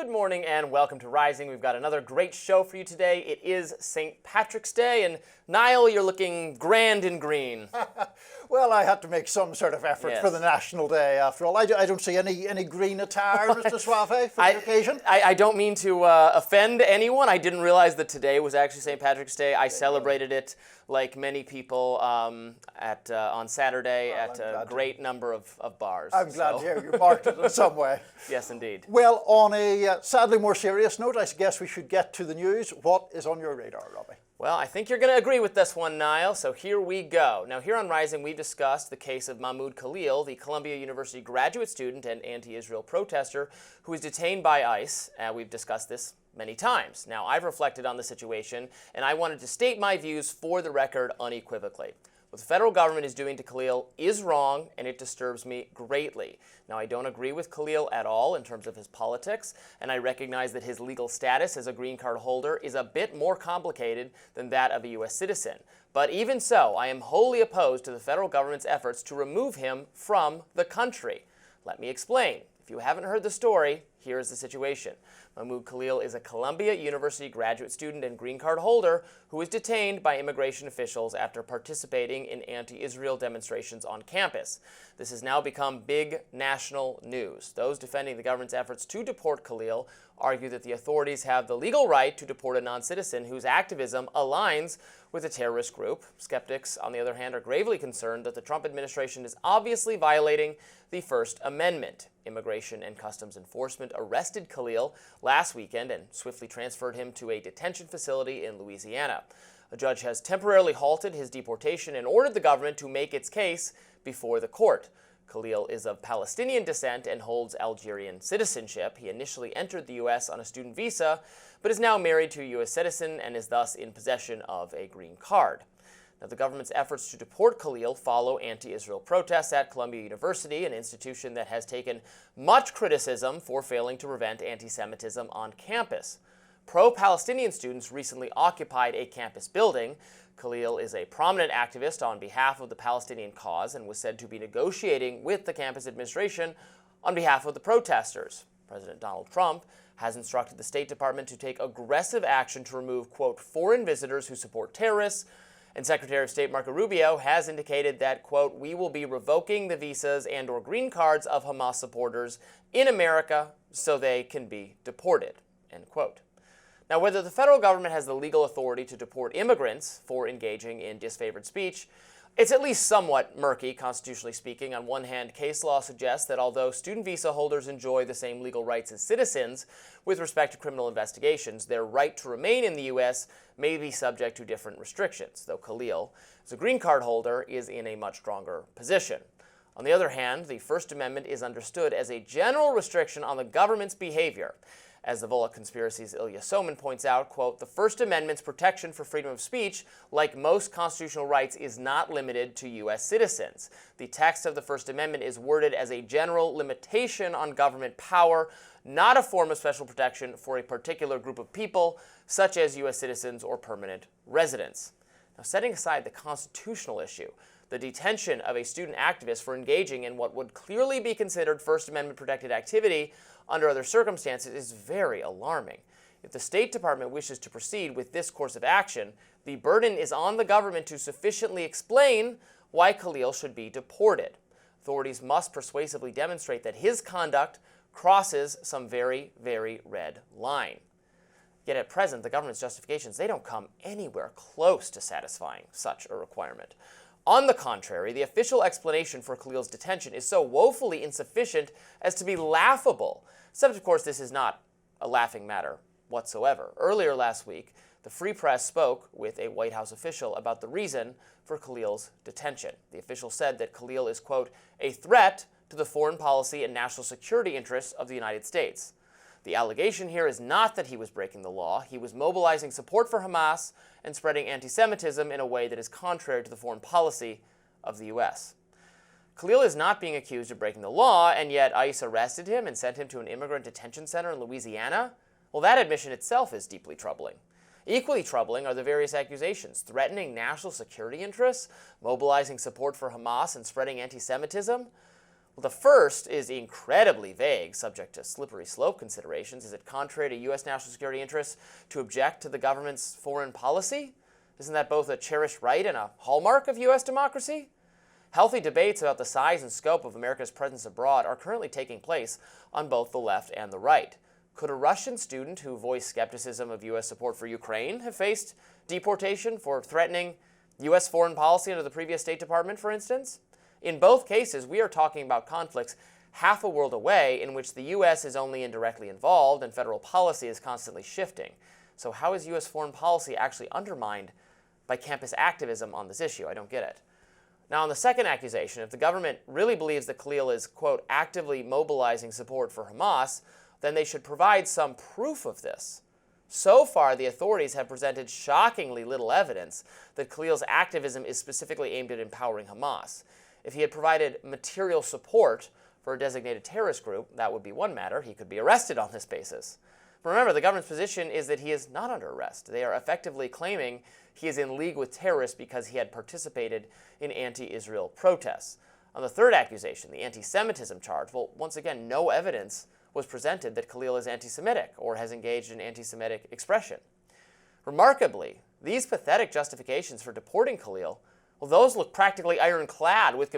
Good morning and welcome to Rising. We've got another great show for you today. It is St. Patrick's Day, and Niall, you're looking grand in green. Well, I had to make some sort of effort for the National Day, after all. I don't see any green attire, Mr. Suave, for the occasion. I don't mean to offend anyone. I didn't realize that today was actually St. Patrick's Day. I celebrated it, like many people, on Saturday at a great number of bars. I'm glad to hear you marked it in some way. Yes, indeed. Well, on a sadly more serious note, I guess we should get to the news. What is on your radar, Robby? Well, I think you're going to agree with this one, Niall, so here we go. Now, here on Rising, we discussed the case of Mahmoud Khalil, the Columbia University graduate student and anti-Israel protester who was detained by ICE. We've discussed this many times. Now, I've reflected on the situation, and I wanted to state my views for the record unequivocally. What the federal government is doing to Khalil is wrong, and it disturbs me greatly. Now, I don't agree with Khalil at all in terms of his politics, and I recognize that his legal status as a green card holder is a bit more complicated than that of a U.S. citizen. But even so, I am wholly opposed to the federal government's efforts to remove him from the country. Let me explain. If you haven't heard the story, here is the situation. Mahmoud Khalil is a Columbia University graduate student and green card holder who was detained by immigration officials after participating in anti-Israel demonstrations on campus. This has now become big national news. Those defending the government's efforts to deport Khalil argue that the authorities have the legal right to deport a non-citizen whose activism aligns with a terrorist group. Skeptics, on the other hand, are gravely concerned that the Trump administration is obviously violating the First Amendment. Immigration and Customs Enforcement arrested Khalil last weekend and swiftly transferred him to a detention facility in Louisiana. A judge has temporarily halted his deportation and ordered the government to make its case before the court. Khalil is of Palestinian descent and holds Algerian citizenship. He initially entered the U.S. on a student visa, but is now married to a U.S. citizen and is thus in possession of a green card. Now, the government's efforts to deport Khalil follow anti-Israel protests at Columbia University, an institution that has taken much criticism for failing to prevent anti-Semitism on campus. Pro-Palestinian students recently occupied a campus building. Khalil is a prominent activist on behalf of the Palestinian cause and was said to be negotiating with the campus administration on behalf of the protesters. President Donald Trump has instructed the State Department to take aggressive action to remove, quote, foreign visitors who support terrorists, and Secretary of State Marco Rubio has indicated that, quote, we will be revoking the visas and or green cards of Hamas supporters in America so they can be deported, end quote. Now, whether the federal government has the legal authority to deport immigrants for engaging in disfavored speech, it's at least somewhat murky, constitutionally speaking. On one hand, case law suggests that although student visa holders enjoy the same legal rights as citizens with respect to criminal investigations, their right to remain in the U.S. may be subject to different restrictions, though Khalil, as a green card holder, is in a much stronger position. On the other hand, the First Amendment is understood as a general restriction on the government's behavior. As the Volokh Conspiracy's Ilya Soman points out, quote, the First Amendment's protection for freedom of speech, like most constitutional rights, is not limited to U.S. citizens. The text of the First Amendment is worded as a general limitation on government power, not a form of special protection for a particular group of people, such as U.S. citizens or permanent residents. Now, setting aside the constitutional issue, the detention of a student activist for engaging in what would clearly be considered First Amendment-protected activity under other circumstances is very alarming. If the State Department wishes to proceed with this course of action, the burden is on the government to sufficiently explain why Khalil should be deported. Authorities must persuasively demonstrate that his conduct crosses some very, very red line. Yet at present, the government's justifications, they don't come anywhere close to satisfying such a requirement. On the contrary, the official explanation for Khalil's detention is so woefully insufficient as to be laughable. Except, of course, this is not a laughing matter whatsoever. Earlier last week, the Free Press spoke with a White House official about the reason for Khalil's detention. The official said that Khalil is, quote, a threat to the foreign policy and national security interests of the United States. The allegation here is not that he was breaking the law. He was mobilizing support for Hamas and spreading anti-Semitism in a way that is contrary to the foreign policy of the U.S. Khalil is not being accused of breaking the law, and yet ICE arrested him and sent him to an immigrant detention center in Louisiana? Well, that admission itself is deeply troubling. Equally troubling are the various accusations: threatening national security interests, mobilizing support for Hamas, and spreading anti-Semitism. Well, the first is incredibly vague, subject to slippery slope considerations. Is it contrary to U.S. national security interests to object to the government's foreign policy? Isn't that both a cherished right and a hallmark of U.S. democracy? Healthy debates about the size and scope of America's presence abroad are currently taking place on both the left and the right. Could a Russian student who voiced skepticism of U.S. support for Ukraine have faced deportation for threatening U.S. foreign policy under the previous State Department, for instance? In both cases, we are talking about conflicts half a world away in which the U.S. is only indirectly involved and federal policy is constantly shifting. So how is U.S. foreign policy actually undermined by campus activism on this issue? I don't get it. Now, on the second accusation, if the government really believes that Khalil is, quote, actively mobilizing support for Hamas, then they should provide some proof of this. So far, the authorities have presented shockingly little evidence that Khalil's activism is specifically aimed at empowering Hamas. If he had provided material support for a designated terrorist group, that would be one matter. He could be arrested on this basis. But remember, the government's position is that he is not under arrest. They are effectively claiming he is in league with terrorists because he had participated in anti-Israel protests. On the third accusation, the anti-Semitism charge, well, once again, no evidence was presented that Khalil is anti-Semitic or has engaged in anti-Semitic expression. Remarkably, these pathetic justifications for deporting Khalil, well, those look practically ironclad when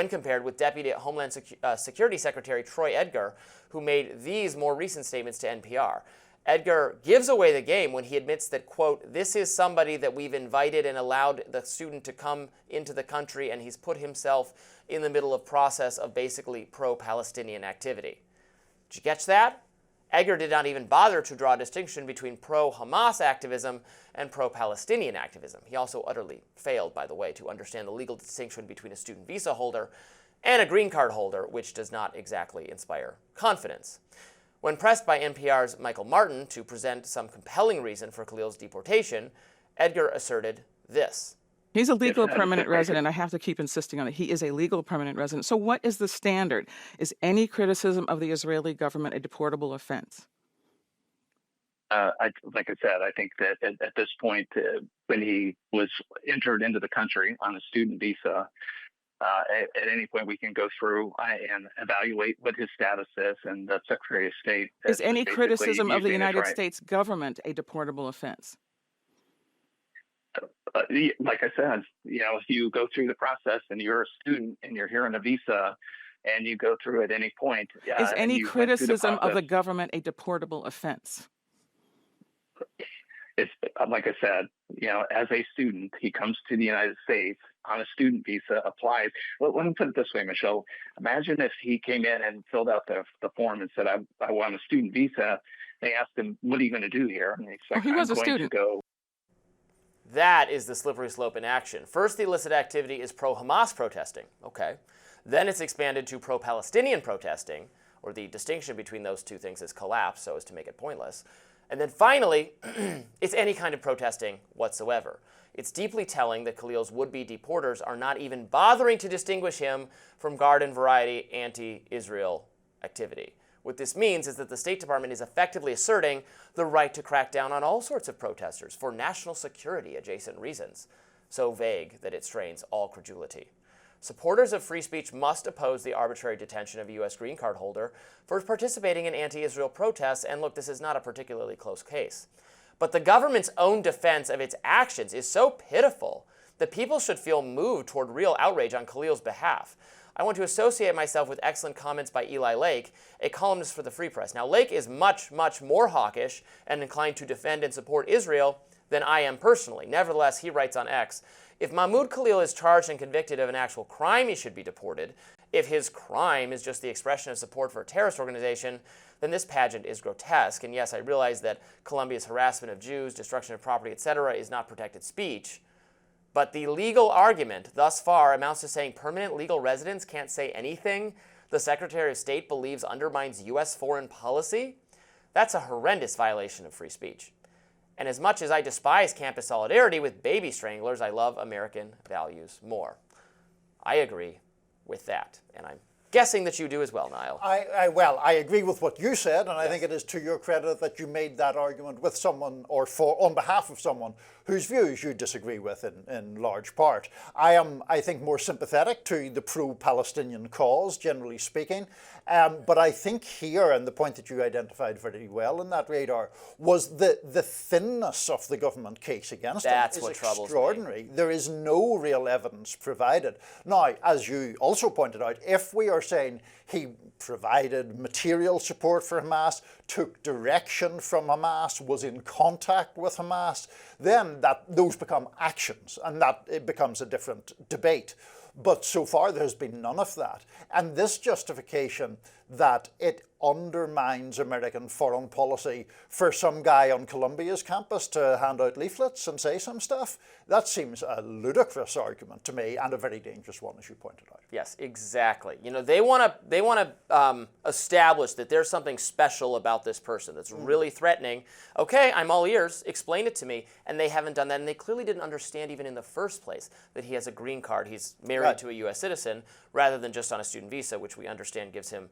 compared with Deputy Homeland Security Secretary Troy Edgar, who made these more recent statements to NPR. Edgar gives away the game when he admits that, quote, this is somebody that we've invited and allowed the student to come into the country, and he's put himself in the middle of process of basically pro-Palestinian activity. Did you catch that? Edgar did not even bother to draw a distinction between pro-Hamas activism and pro-Palestinian activism. He also utterly failed, by the way, to understand the legal distinction between a student visa holder and a green card holder, which does not exactly inspire confidence. When pressed by NPR's Michael Martin to present some compelling reason for Khalil's deportation, Edgar asserted this. He's a legal permanent resident. I have to keep insisting on it. He is a legal permanent resident. So what is the standard? Is any criticism of the Israeli government a deportable offense? Like I said, I think that at this point, when he was entered into the country on a student visa, at any point we can go through and evaluate what his status is, and the Secretary of State is any criticism of the United States government a deportable offense? Like I said, if you go through the process and you're a student and you're here on a visa and you go through at any point. Is any criticism of the government a deportable offense? It's like I said, as a student, he comes to the United States on a student visa, applies. Well, let me put it this way, Michelle. Imagine if he came in and filled out the form and said, I want a student visa. They asked him, what are you going to do here? And he's like, he was a student. That is the slippery slope in action. First, the illicit activity is pro-Hamas protesting. Okay. Then it's expanded to pro-Palestinian protesting, or the distinction between those two things is collapsed so as to make it pointless. And then finally, it's any kind of protesting whatsoever. It's deeply telling that Khalil's would-be deporters are not even bothering to distinguish him from garden variety anti-Israel activity. What this means is that the State Department is effectively asserting the right to crack down on all sorts of protesters for national security adjacent reasons, so vague that it strains all credulity. Supporters of free speech must oppose the arbitrary detention of a U.S. green card holder for participating in anti-Israel protests, and look, this is not a particularly close case. But the government's own defense of its actions is so pitiful that people should feel moved toward real outrage on Khalil's behalf. I want to associate myself with excellent comments by Eli Lake, a columnist for the Free Press. Now, Lake is much, much more hawkish and inclined to defend and support Israel than I am personally. Nevertheless, he writes on X, if Mahmoud Khalil is charged and convicted of an actual crime, he should be deported. If his crime is just the expression of support for a terrorist organization, then this pageant is grotesque. And yes, I realize that Colombia's harassment of Jews, destruction of property, etc. is not protected speech. But the legal argument thus far amounts to saying permanent legal residents can't say anything the Secretary of State believes undermines U.S. foreign policy. That's a horrendous violation of free speech. And as much as I despise campus solidarity with baby stranglers, I love American values more. I agree with that, and I'm guessing that you do as well, Niall. Well, I agree with what you said, and I think it is to your credit that you made that argument with someone or on behalf of someone whose views you disagree with in large part. I am, I think, more sympathetic to the pro-Palestinian cause, generally speaking. But I think here, and the point that you identified very well in that radar, was the thinness of the government case against him is extraordinary. There is no real evidence provided. Now, as you also pointed out, if we are saying he provided material support for Hamas, took direction from Hamas, was in contact with Hamas, then those become actions, and that it becomes a different debate. But so far there has been none of that. And this justification that it undermines American foreign policy for some guy on Columbia's campus to hand out leaflets and say some stuff, that seems a ludicrous argument to me, and a very dangerous one, as you pointed out. Yes, exactly. You know, they want to establish that there's something special about this person that's really threatening. Okay, I'm all ears. Explain it to me. And they haven't done that, and they clearly didn't understand even in the first place that he has a green card. He's married to a U.S. citizen rather than just on a student visa, which we understand gives him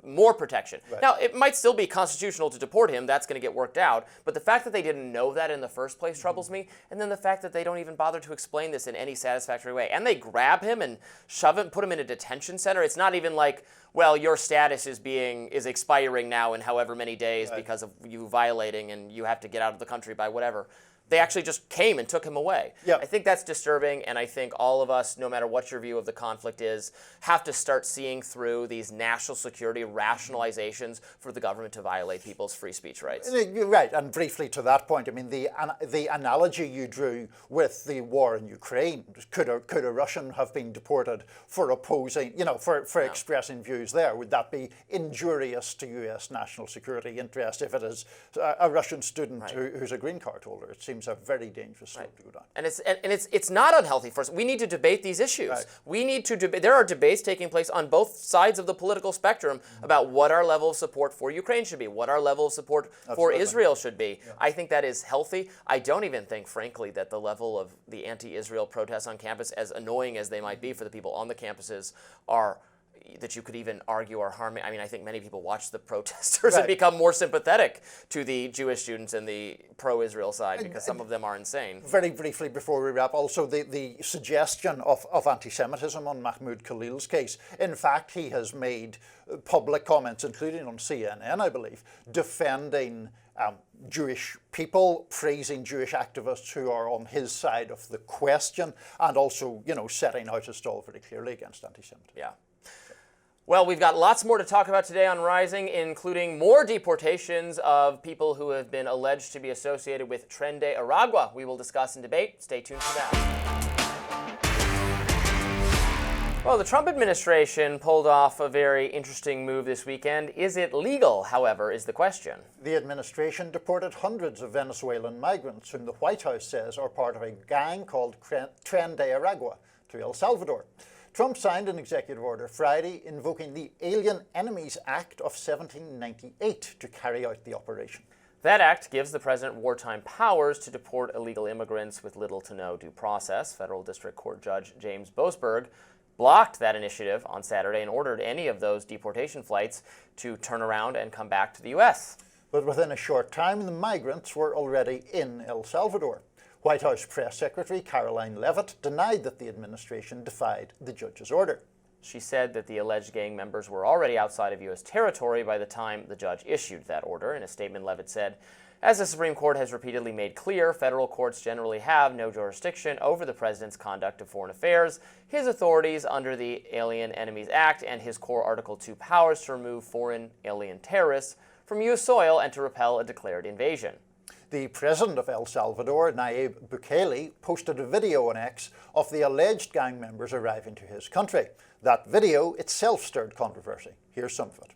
more protection. Right. Now, it might still be constitutional to deport him. That's going to get worked out. But the fact that they didn't know that in the first place troubles me. And then the fact that they don't even bother to explain this in any satisfactory way. And they grab him and shove him, put him in a detention center. It's not even like, well, your status is expiring now in however many days because of you violating, and you have to get out of the country by whatever. They actually just came and took him away. Yep. I think that's disturbing, and I think all of us, no matter what your view of the conflict is, have to start seeing through these national security rationalizations for the government to violate people's free speech rights. You're right, and briefly to that point, I mean, the analogy you drew with the war in Ukraine, could a Russian have been deported for opposing, for expressing views there? Would that be injurious to U.S. national security interest if it is a Russian student who's a green card holder? It seems a very dangerous slope to go down. And it's not unhealthy for us. We need to debate these issues. Right. We need to debate. There are debates taking place on both sides of the political spectrum about what our level of support for Ukraine should be, what our level of support for Israel should be. Yeah. I think that is healthy. I don't even think, frankly, that the level of the anti-Israel protests on campus, as annoying as they might be for the people on the campuses, are that you could even argue are harming. I mean, I think many people watch the protesters and become more sympathetic to the Jewish students and the pro-Israel side, because some of them are insane. Very briefly before we wrap, also the suggestion of anti-Semitism on Mahmoud Khalil's case. In fact, he has made public comments, including on CNN, I believe, defending Jewish people, praising Jewish activists who are on his side of the question, and also, setting out his stall very clearly against anti-Semitism. Yeah. Well, we've got lots more to talk about today on Rising, including more deportations of people who have been alleged to be associated with Tren de Aragua. We will discuss and debate. Stay tuned for that. Well, the Trump administration pulled off a very interesting move this weekend. Is it legal, however, is the question. The administration deported hundreds of Venezuelan migrants whom the White House says are part of a gang called Tren de Aragua to El Salvador. Trump signed an executive order Friday invoking the Alien Enemies Act of 1798 to carry out the operation. That act gives the president wartime powers to deport illegal immigrants with little to no due process. Federal District Court Judge James Boasberg blocked that initiative on Saturday and ordered any of those deportation flights to turn around and come back to the U.S. But within a short time, the migrants were already in El Salvador. White House Press Secretary Karoline Leavitt denied that the administration defied the judge's order. She said that the alleged gang members were already outside of U.S. territory by the time the judge issued that order. In a statement, Leavitt said, "As the Supreme Court has repeatedly made clear, federal courts generally have no jurisdiction over the president's conduct of foreign affairs, his authorities under the Alien Enemies Act, and his core Article 2 powers to remove foreign alien terrorists from U.S. soil and to repel a declared invasion." The president of El Salvador, Nayib Bukele, posted a video on X of the alleged gang members arriving to his country. That video itself stirred controversy. Here's some of it.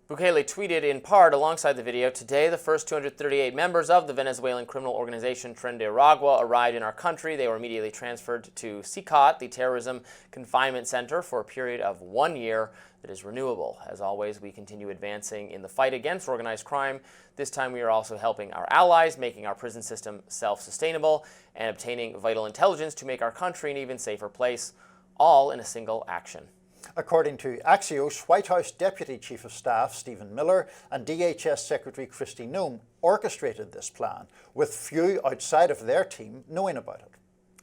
Bukele tweeted in part alongside the video, "Today, the first 238 members of the Venezuelan criminal organization Tren arrived in our country. They were immediately transferred to CICOT, the Terrorism Confinement Center, for a period of 1 year that is renewable. As always, we continue advancing in the fight against organized crime. This time we are also helping our allies, making our prison system self-sustainable, and obtaining vital intelligence to make our country an even safer place, all in a single action." According to Axios, White House Deputy Chief of Staff Stephen Miller and DHS Secretary Kristi Noem orchestrated this plan, with few outside of their team knowing about it.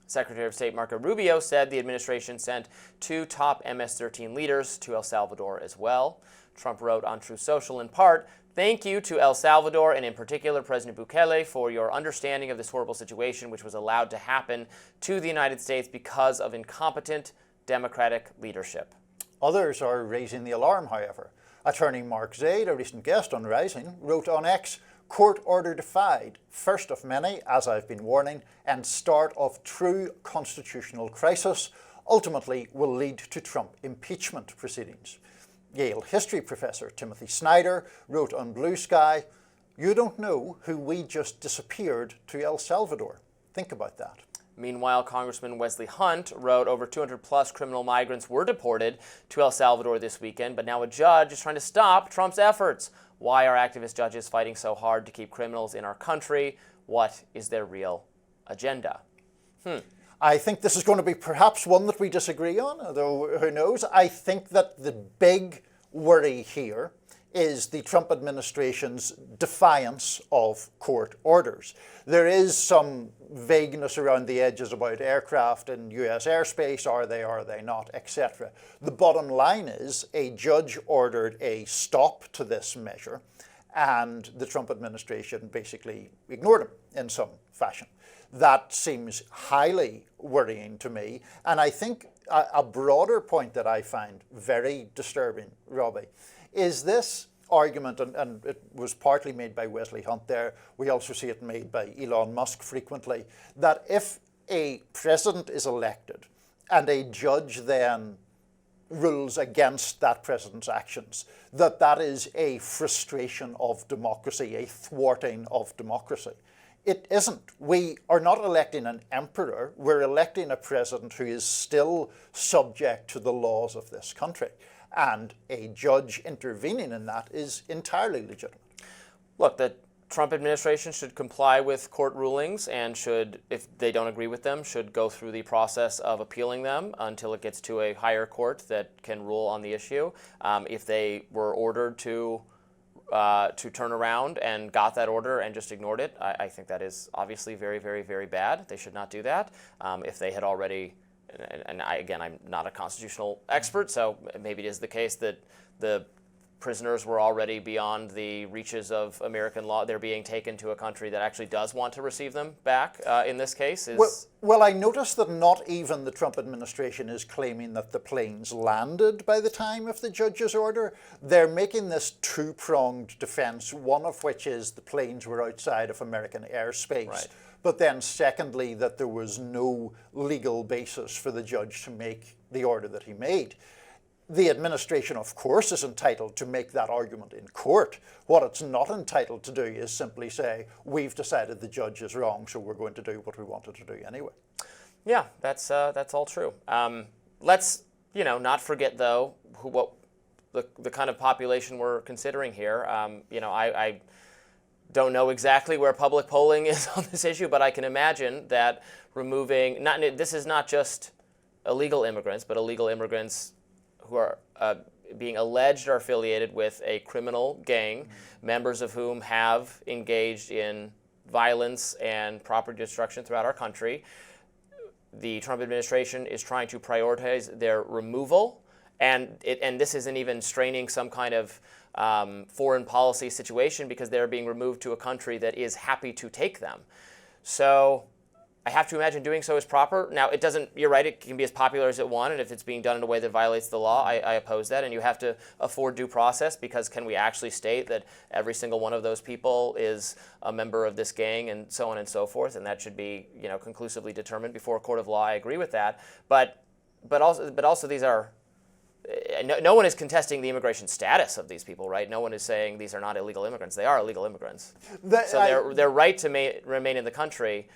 Secretary of State Marco Rubio said the administration sent 2 top MS-13 leaders to El Salvador as well. Trump wrote on Truth Social in part, "Thank you to El Salvador and in particular President Bukele for your understanding of this horrible situation which was allowed to happen to the United States because of incompetent democratic leadership." Others are raising the alarm, however. Attorney Mark Zaid, a recent guest on Rising, wrote on X, "Court order defied, first of many, as I've been warning, and start of true constitutional crisis, ultimately will lead to Trump impeachment proceedings." Yale history professor Timothy Snyder wrote on Blue Sky, "You don't know who we just disappeared to El Salvador. Think about that." Meanwhile, Congressman Wesley Hunt wrote over 200-plus criminal migrants were deported to El Salvador this weekend, but now a judge is trying to stop Trump's efforts. Why are activist judges fighting so hard to keep criminals in our country? What is their real agenda? I think this is going to be perhaps one that we disagree on, although who knows. I think that the big worry here is the Trump administration's defiance of court orders. There is some vagueness around the edges about aircraft in US airspace, are they not, etc. The bottom line is a judge ordered a stop to this measure and the Trump administration basically ignored him in some fashion. That seems highly worrying to me, and I think a broader point that I find very disturbing, Robby, is this argument, and it was partly made by Wesley Hunt there, we also see it made by Elon Musk frequently, that if a president is elected and a judge then rules against that president's actions, that is a frustration of democracy, a thwarting of democracy. It isn't. We are not electing an emperor, we're electing a president who is still subject to the laws of this country. And a judge intervening in that is entirely legitimate. Look, the Trump administration should comply with court rulings and should, if they don't agree with them, should go through the process of appealing them until it gets to a higher court that can rule on the issue. If they were ordered to turn around and got that order and just ignored it, I think that is obviously very, very, very bad. They should not do that. If they had already, and I'm not a constitutional expert, so maybe it is the case that the prisoners were already beyond the reaches of American law. They're being taken to a country that actually does want to receive them back. In this case, well, I noticed that not even the Trump administration is claiming that the planes landed by the time of the judge's order. They're making this two-pronged defense, one of which is the planes were outside of American airspace. Right. But then secondly, that there was no legal basis for the judge to make the order that he made. The administration, of course, is entitled to make that argument in court. What it's not entitled to do is simply say, we've decided the judge is wrong, so we're going to do what we wanted to do anyway. Yeah, that's all true. Let's not forget though what the kind of population we're considering here. I don't know exactly where public polling is on this issue, but I can imagine that removing this is not just illegal immigrants, but illegal immigrants who are being alleged or affiliated with a criminal gang, members of whom have engaged in violence and property destruction throughout our country. The Trump administration is trying to prioritize their removal, and this isn't even straining some kind of foreign policy situation because they're being removed to a country that is happy to take them. So I have to imagine doing so is proper. Now, it doesn't, you're right, it can be as popular as it wants, and if it's being done in a way that violates the law, I oppose that, and you have to afford due process, because can we actually state that every single one of those people is a member of this gang and so on and so forth, and that should be, conclusively determined before a court of law. I agree with that, but also these are no one is contesting the status of these people, right? No one is saying these are not illegal immigrants. They are illegal immigrants. So their right to remain in the country,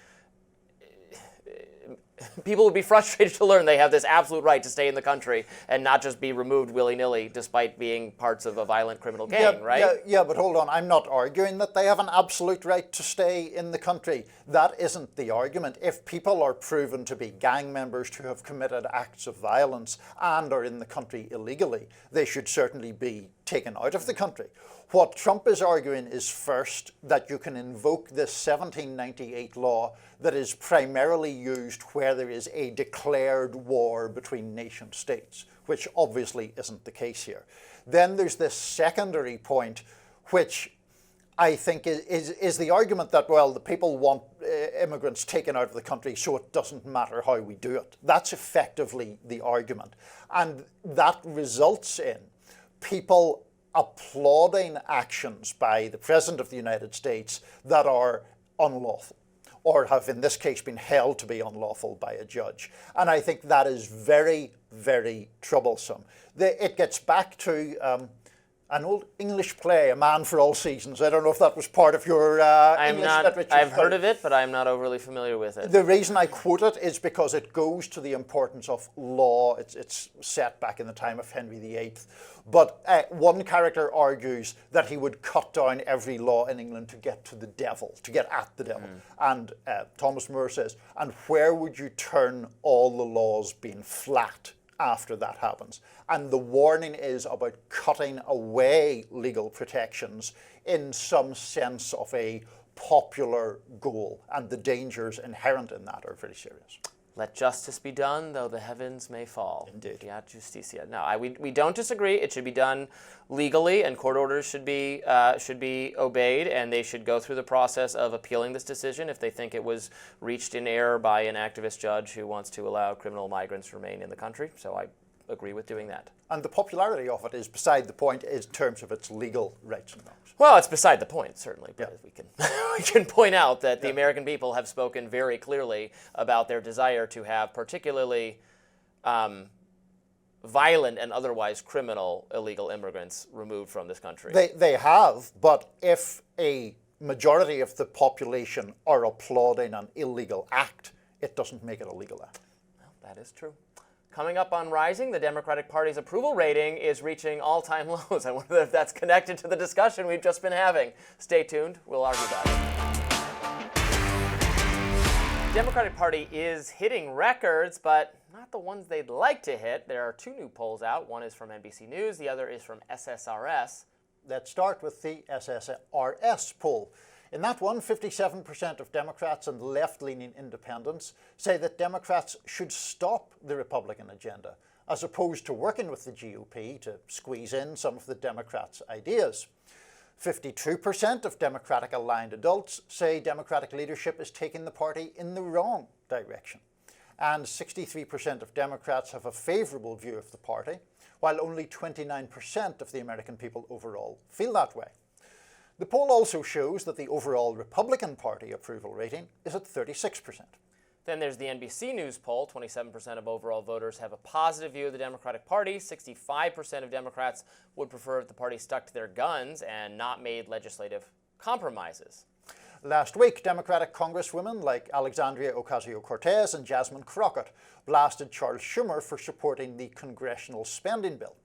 people would be frustrated to learn they have this absolute right to stay in the country and not just be removed willy-nilly despite being parts of a violent criminal gang, right? Yeah, but hold on. I'm not arguing that they have an absolute right to stay in the country. That isn't the argument. If people are proven to be gang members who have committed acts of violence and are in the country illegally, they should certainly be taken out of the country. What Trump is arguing is first that you can invoke this 1798 law that is primarily used where there is a declared war between nation states, which obviously isn't the case here. Then there's this secondary point, which I think is the argument that, well, the people want immigrants taken out of the country, so it doesn't matter how we do it. That's effectively the argument. And that results in people applauding actions by the President of the United States that are unlawful, or have in this case been held to be unlawful by a judge. And I think that is very, very troublesome. It gets back to an old English play, A Man for All Seasons. I don't know if that was part of your English literature. I've heard of it, but I'm not overly familiar with it. The reason I quote it is because it goes to the importance of law. It's set back in the time of Henry VIII. But one character argues that he would cut down every law in England to get to the devil, to get at the devil. And Thomas More says, and where would you turn all the laws being flat after that happens? And the warning is about cutting away legal protections in some sense of a popular goal, and the dangers inherent in that are very serious. Let justice be done, though the heavens may fall. Indeed. Fiat justitia. No, we don't disagree. It should be done legally, and court orders should be obeyed, and they should go through the process of appealing this decision if they think it was reached in error by an activist judge who wants to allow criminal migrants to remain in the country. So I agree with doing that. And the popularity of it is beside the point in terms of its legal rights and wrongs. Well, it's beside the point, certainly, but we can point out that the American people have spoken very clearly about their desire to have particularly violent and otherwise criminal illegal immigrants removed from this country. They have, but if a majority of the population are applauding an illegal act, it doesn't make it a legal act. Well, that is true. Coming up on Rising, the Democratic Party's approval rating is reaching all-time lows. I wonder if that's connected to the discussion we've just been having. Stay tuned. We'll argue about it. The Democratic Party is hitting records, but not the ones they'd like to hit. There are two new polls out. One is from NBC News. The other is from SSRS. Let's start with the SSRS poll. In that one, 57% of Democrats and left-leaning independents say that Democrats should stop the Republican agenda, as opposed to working with the GOP to squeeze in some of the Democrats' ideas. 52% of Democratic-aligned adults say Democratic leadership is taking the party in the wrong direction. And 63% of Democrats have a favourable view of the party, while only 29% of the American people overall feel that way. The poll also shows that the overall Republican Party approval rating is at 36%. Then there's the NBC News poll. 27% of overall voters have a positive view of the Democratic Party. 65% of Democrats would prefer if the party stuck to their guns and not made legislative compromises. Last week, Democratic congresswomen like Alexandria Ocasio-Cortez and Jasmine Crockett blasted Charles Schumer for supporting the congressional spending bill.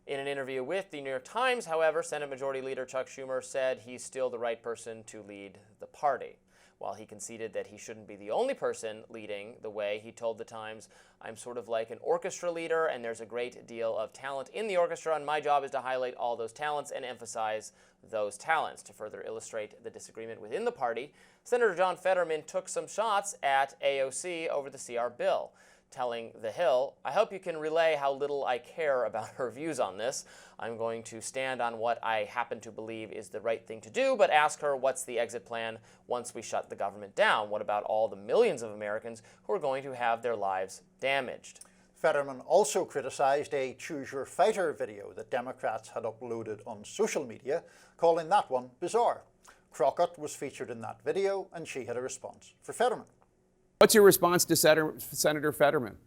In an interview with the New York Times, however, Senate Majority Leader Chuck Schumer said he's still the right person to lead the party. While he conceded that he shouldn't be the only person leading the way, he told the Times, "I'm sort of like an orchestra leader, and there's a great deal of talent in the orchestra, and my job is to highlight all those talents and emphasize those talents." To further illustrate the disagreement within the party, Senator John Fetterman took some shots at AOC over the CR bill, telling The Hill, "I hope you can relay how little I care about her views on this. I'm going to stand on what I happen to believe is the right thing to do, but ask her what's the exit plan once we shut the government down. What about all the millions of Americans who are going to have their lives damaged?" Fetterman also criticized a Choose Your Fighter video that Democrats had uploaded on social media, calling that one bizarre. Crockett was featured in that video, and she had a response for Fetterman. What's your response to Senator Fetterman?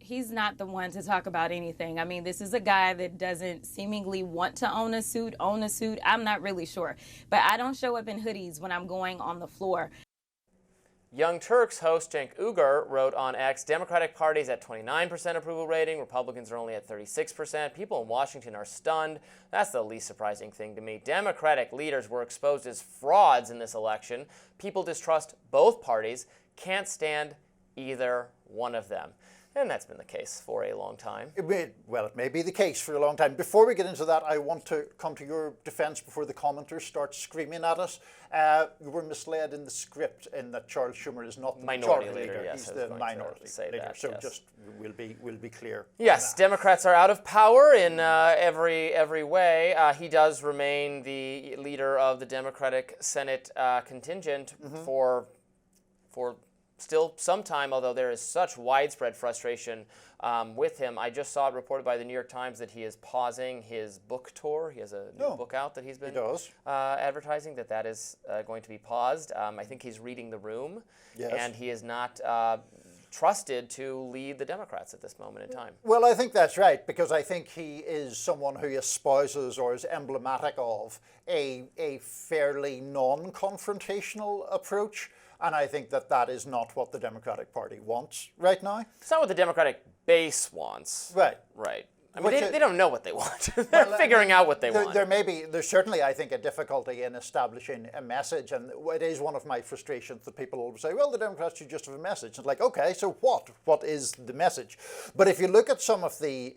he's not the one to talk about anything. I mean, this is a guy that doesn't seemingly want to own a suit. I'm not really sure. But I don't show up in hoodies when I'm going on the floor. Young Turks host Cenk Uygur wrote on X, Democratic Party's at 29% approval rating, Republicans are only at 36%. People in Washington are stunned. That's the least surprising thing to me. Democratic leaders were exposed as frauds in this election. People distrust both parties, can't stand either one of them. And that's been the case for a long time. It may be the case for a long time. Before we get into that, I want to come to your defense before the commenters start screaming at us. You were misled in the script in that Charles Schumer is not the minority majority leader. Yes, he's the minority leader. That, so yes. just we'll be clear. Yes, Democrats are out of power in every way. He does remain the leader of the Democratic Senate contingent for still some time, although there is such widespread frustration with him. I just saw it reported by the New York Times that he is pausing his book tour. He has a new book out that he's been advertising, that is going to be paused. I think he's reading The Room, and he is not trusted to lead the Democrats at this moment in time. Well, I think that's right, because I think he is someone who espouses or is emblematic of a fairly non-confrontational approach. And I think that is not what the Democratic Party wants right now. It's not what the Democratic base wants. Right. Right. I mean, they don't know what they want. They're figuring out what they want. There's certainly, I think, a difficulty in establishing a message. And it is one of my frustrations that people always say, well, the Democrats should just have a message. It's like, okay, so what? What is the message? But if you look at some of the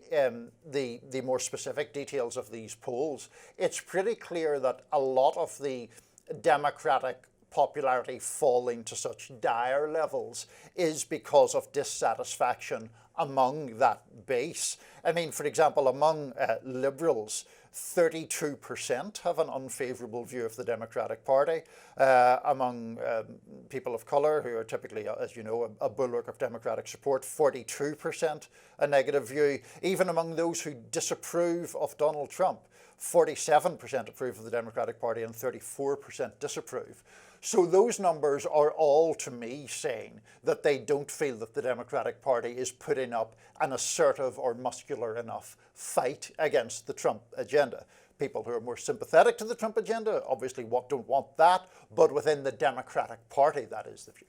more specific details of these polls, it's pretty clear that a lot of the Democratic popularity falling to such dire levels is because of dissatisfaction among that base. I mean, for example, among liberals, 32% have an unfavorable view of the Democratic Party. Among people of color, who are typically, as you know, a bulwark of Democratic support, 42% a negative view. Even among those who disapprove of Donald Trump, 47% approve of the Democratic Party and 34% disapprove. So those numbers are all, to me, saying that they don't feel that the Democratic Party is putting up an assertive or muscular enough fight against the Trump agenda. People who are more sympathetic to the Trump agenda obviously don't want that, but within the Democratic Party, that is the view.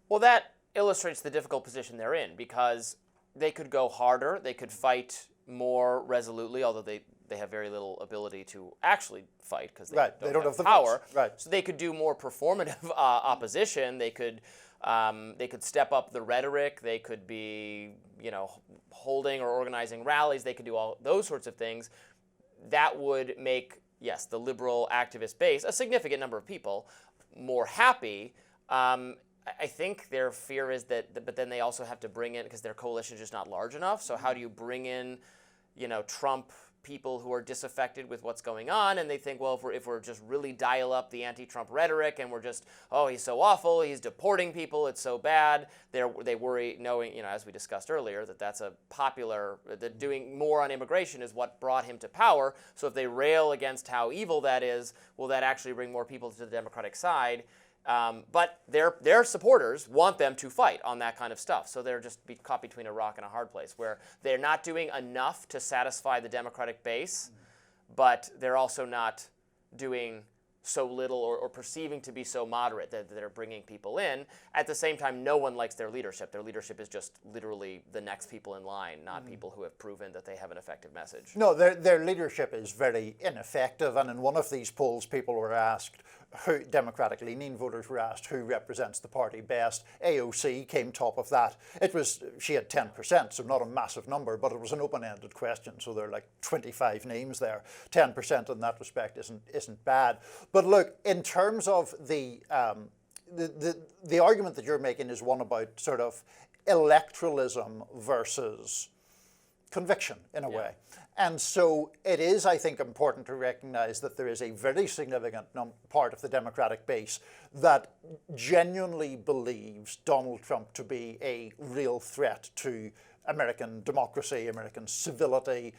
Well, that illustrates the difficult position they're in, because they could go harder, they could fight more resolutely, although they have very little ability to actually fight because they don't have the power. Right. So they could do more performative opposition. They could step up the rhetoric. They could be, holding or organizing rallies. They could do all those sorts of things. That would make, yes, the liberal activist base, a significant number of people, more happy. I think their fear is but then they also have to bring in, because their coalition is just not large enough. So how do you bring in, Trump people who are disaffected with what's going on, and they think, well, if we're just really dial up the anti-Trump rhetoric, and we're just, oh, he's so awful, he's deporting people, it's so bad. They worry, knowing, as we discussed earlier, that doing more on immigration is what brought him to power. So if they rail against how evil that is, will that actually bring more people to the Democratic side? But their supporters want them to fight on that kind of stuff. So they're just caught between a rock and a hard place, where they're not doing enough to satisfy the Democratic base, but they're also not doing so little or perceiving to be so moderate that they're bringing people in. At the same time, no one likes their leadership. Their leadership is just literally the next people in line, not people who have proven that they have an effective message. No, their leadership is very ineffective. And in one of these polls, people were asked, Democratic-leaning voters were asked who represents the party best. AOC came top of that. She had 10%, so not a massive number, but it was an open-ended question, so there are like 25 names there. 10% in that respect isn't bad. But look, in terms of the argument that you're making is one about sort of electoralism versus conviction, in a way. And so it is, I think, important to recognize that there is a very significant part of the Democratic base that genuinely believes Donald Trump to be a real threat to American democracy, American civility,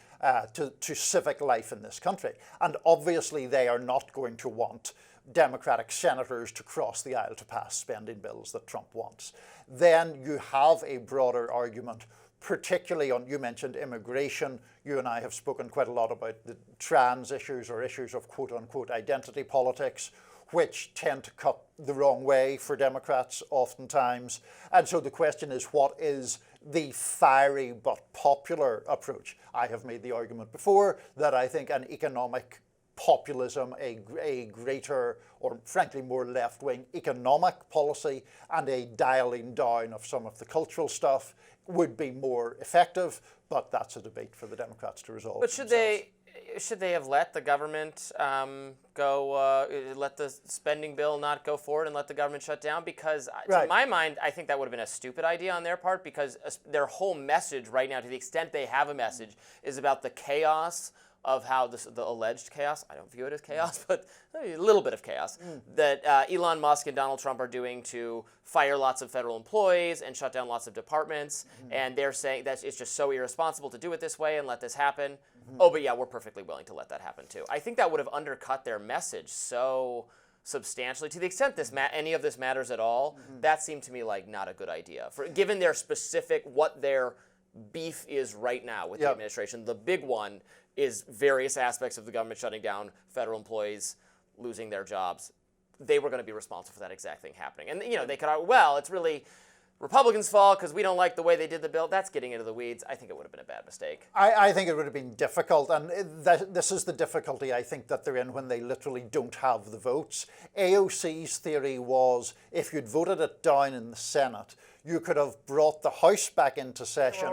to civic life in this country. And obviously they are not going to want Democratic senators to cross the aisle to pass spending bills that Trump wants. Then you have a broader argument particularly on, you mentioned immigration. You and I have spoken quite a lot about the trans issues or issues of quote unquote identity politics, which tend to cut the wrong way for Democrats oftentimes. And so the question is, what is the fiery but popular approach? I have made the argument before that I think an economic populism, a greater or frankly more left-wing economic policy and a dialing down of some of the cultural stuff would be more effective, but that's a debate for the Democrats to resolve. But should they have let the government let the spending bill not go forward and let the government shut down? Because to my mind, I think that would have been a stupid idea on their part, because their whole message right now, to the extent they have a message, is about the chaos of how the alleged chaos, I don't view it as chaos, but a little bit of chaos, that Elon Musk and Donald Trump are doing to fire lots of federal employees and shut down lots of departments. And they're saying that it's just so irresponsible to do it this way and let this happen. Oh, but yeah, we're perfectly willing to let that happen too. I think that would have undercut their message so substantially. To the extent any of this matters at all, that seemed to me like not a good idea. Given their specific, what their beef is right now with the administration, the big one is various aspects of the government shutting down, federal employees losing their jobs. They were going to be responsible for that exact thing happening. And they could argue, well, it's really Republicans' fault because we don't like the way they did the bill. That's getting into the weeds. I think it would have been a bad mistake. I think it would have been difficult, and this is the difficulty I think that they're in when they literally don't have the votes. AOC's theory was if you'd voted it down in the Senate, you could have brought the House back into session,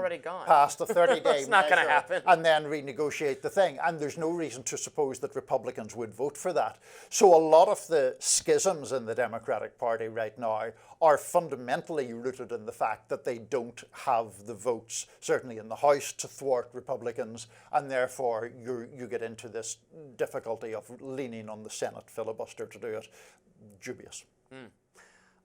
past a 30-day It's not going to happen. And then renegotiate the thing. And there's no reason to suppose that Republicans would vote for that. So a lot of the schisms in the Democratic Party right now are fundamentally rooted in the fact that they don't have the votes, certainly in the House, to thwart Republicans. And therefore, you get into this difficulty of leaning on the Senate filibuster to do it. Dubious.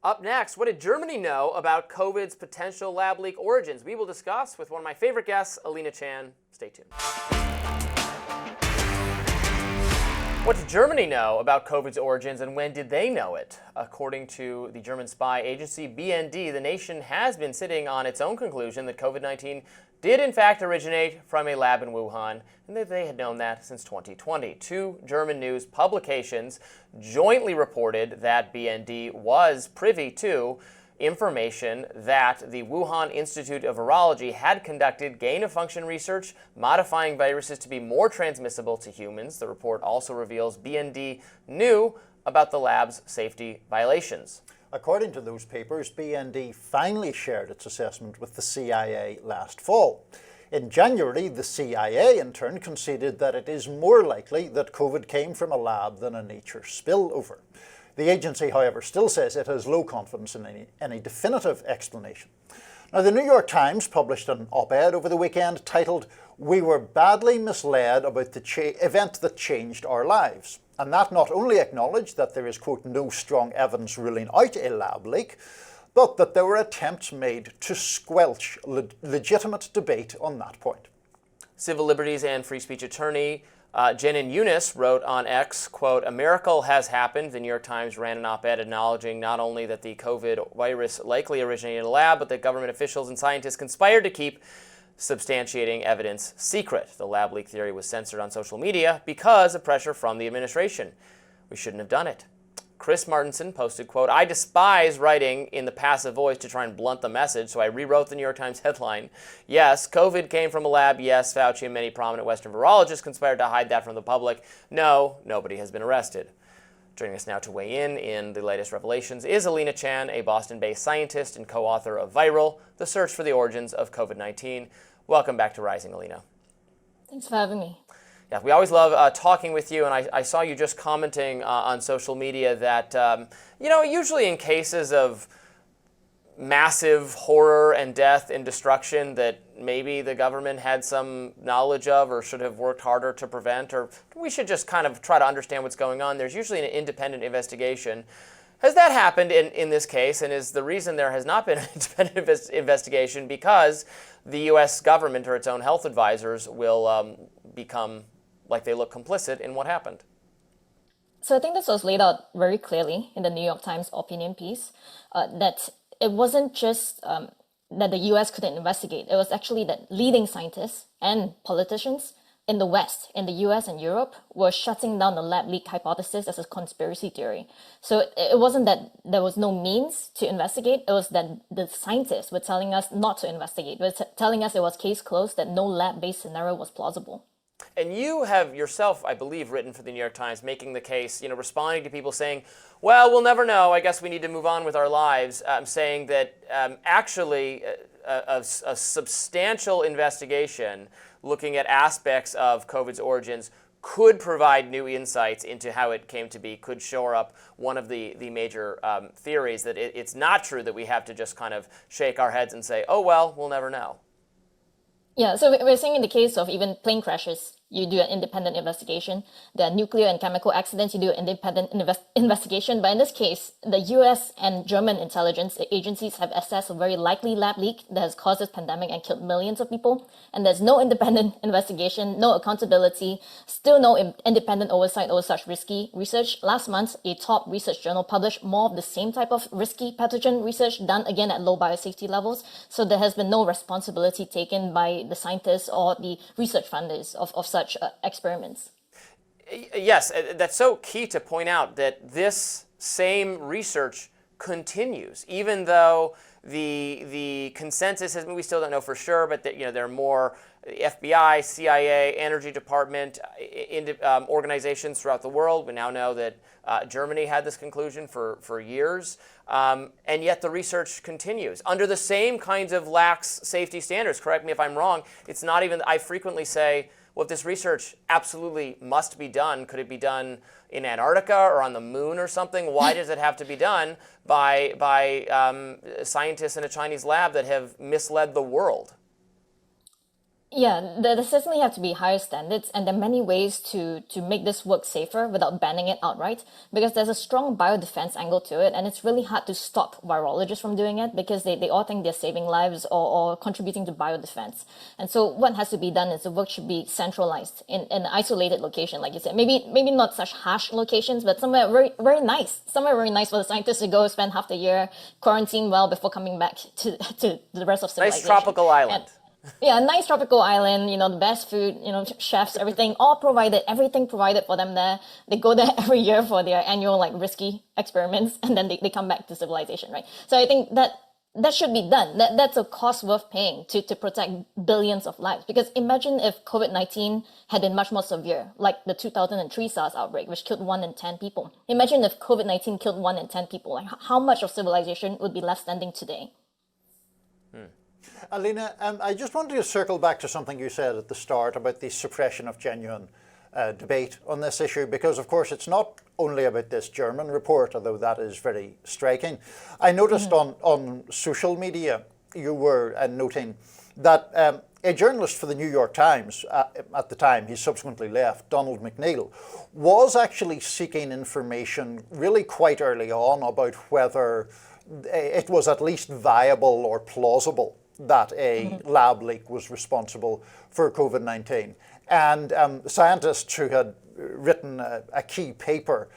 Up next, what did Germany know about COVID's potential lab leak origins? We will discuss with one of my favorite guests, Alina Chan. Stay tuned. What did Germany know about COVID's origins, and when did they know it? According to the German spy agency BND, the nation has been sitting on its own conclusion that COVID-19 did in fact originate from a lab in Wuhan, and that they had known that since 2020. Two German news publications jointly reported that BND was privy to information that the Wuhan Institute of Virology had conducted gain-of-function research modifying viruses to be more transmissible to humans. The report also reveals BND knew about the lab's safety violations. According to those papers, BND finally shared its assessment with the CIA last fall. In January, the CIA in turn conceded that it is more likely that COVID came from a lab than a nature spillover. The agency, however, still says it has low confidence in any definitive explanation. Now, the New York Times published an op-ed over the weekend titled, "We were badly misled about the event that changed our lives." And that not only acknowledged that there is, quote, no strong evidence ruling out a lab leak, but that there were attempts made to squelch legitimate debate on that point. Civil liberties and free speech attorney Jenin Younes wrote on X, quote, "A miracle has happened." The New York Times ran an op-ed acknowledging not only that the COVID virus likely originated in a lab, but that government officials and scientists conspired to keep substantiating evidence secret. The lab leak theory was censored on social media because of pressure from the administration. We shouldn't have done it. Chris Martinson posted, quote, "I despise writing in the passive voice to try and blunt the message, so I rewrote the New York Times headline. Yes, COVID came from a lab. Yes, Fauci and many prominent Western virologists conspired to hide that from the public. No, nobody has been arrested." Joining us now to weigh in the latest revelations is Alina Chan, a Boston-based scientist and co-author of Viral, The Search for the Origins of COVID-19. Welcome back to Rising, Alina. Thanks for having me. Yeah, we always love talking with you, and I saw you just commenting on social media that, usually in cases of massive horror and death and destruction that maybe the government had some knowledge of or should have worked harder to prevent, or we should just kind of try to understand what's going on. There's usually an independent investigation. Has that happened in this case, and is the reason there has not been an independent investigation because the U.S. government or its own health advisors will become like they look complicit in what happened? So I think this was laid out very clearly in the New York Times opinion piece, that it wasn't just that the US couldn't investigate. It was actually that leading scientists and politicians in the West, in the US and Europe, were shutting down the lab leak hypothesis as a conspiracy theory. So it wasn't that there was no means to investigate, it was that the scientists were telling us not to investigate, they were telling us it was case closed, that no lab-based scenario was plausible. And you have yourself, I believe, written for the New York Times, making the case, responding to people saying, well, we'll never know, I guess we need to move on with our lives, saying that actually a substantial investigation looking at aspects of COVID's origins could provide new insights into how it came to be, could shore up one of the major theories that it's not true that we have to just kind of shake our heads and say, oh, well, we'll never know. Yeah, so we're saying in the case of even plane crashes, you do an independent investigation. The nuclear and chemical accidents, you do an independent investigation. But in this case, the US and German intelligence agencies have assessed a very likely lab leak that has caused this pandemic and killed millions of people. And there's no independent investigation, no accountability, still no independent oversight over such risky research. Last month, a top research journal published more of the same type of risky pathogen research done again at low biosafety levels. So there has been no responsibility taken by the scientists or the research funders of such experiments. Yes, that's so key to point out that this same research continues, even though the consensus is, we still don't know for sure, but that, there are more FBI, CIA, Energy Department, organizations throughout the world. We now know that Germany had this conclusion for years, and yet the research continues under the same kinds of lax safety standards. Correct me if I'm wrong. It's not even, I frequently say, well, if this research absolutely must be done, could it be done in Antarctica or on the moon or something? Why does it have to be done by scientists in a Chinese lab that have misled the world? Yeah, there certainly have to be higher standards, and there are many ways to make this work safer without banning it outright, because there's a strong biodefense angle to it, and it's really hard to stop virologists from doing it because they all think they're saving lives or contributing to biodefense. And so what has to be done is the work should be centralized in an isolated location, like you said. Maybe not such harsh locations, but somewhere very, very nice. Somewhere very nice for the scientists to go spend half the year, quarantine well before coming back to the rest of civilization. Nice tropical island. Yeah, a nice tropical island, the best food, chefs, everything, all provided, everything provided for them there. They go there every year for their annual, risky experiments, and then they come back to civilization, right? So I think that should be done. That's a cost worth paying to protect billions of lives. Because imagine if COVID-19 had been much more severe, like the 2003 SARS outbreak, which killed 1 in 10 people. Imagine if COVID-19 killed 1 in 10 people. Like, how much of civilization would be left standing today? Alina, I just wanted to circle back to something you said at the start about the suppression of genuine debate on this issue, because of course it's not only about this German report, although that is very striking. I noticed on social media you were noting that a journalist for the New York Times, at the time he subsequently left, Donald McNeil, was actually seeking information really quite early on about whether it was at least viable or plausible that a lab leak was responsible for COVID-19. And scientists who had written a key paper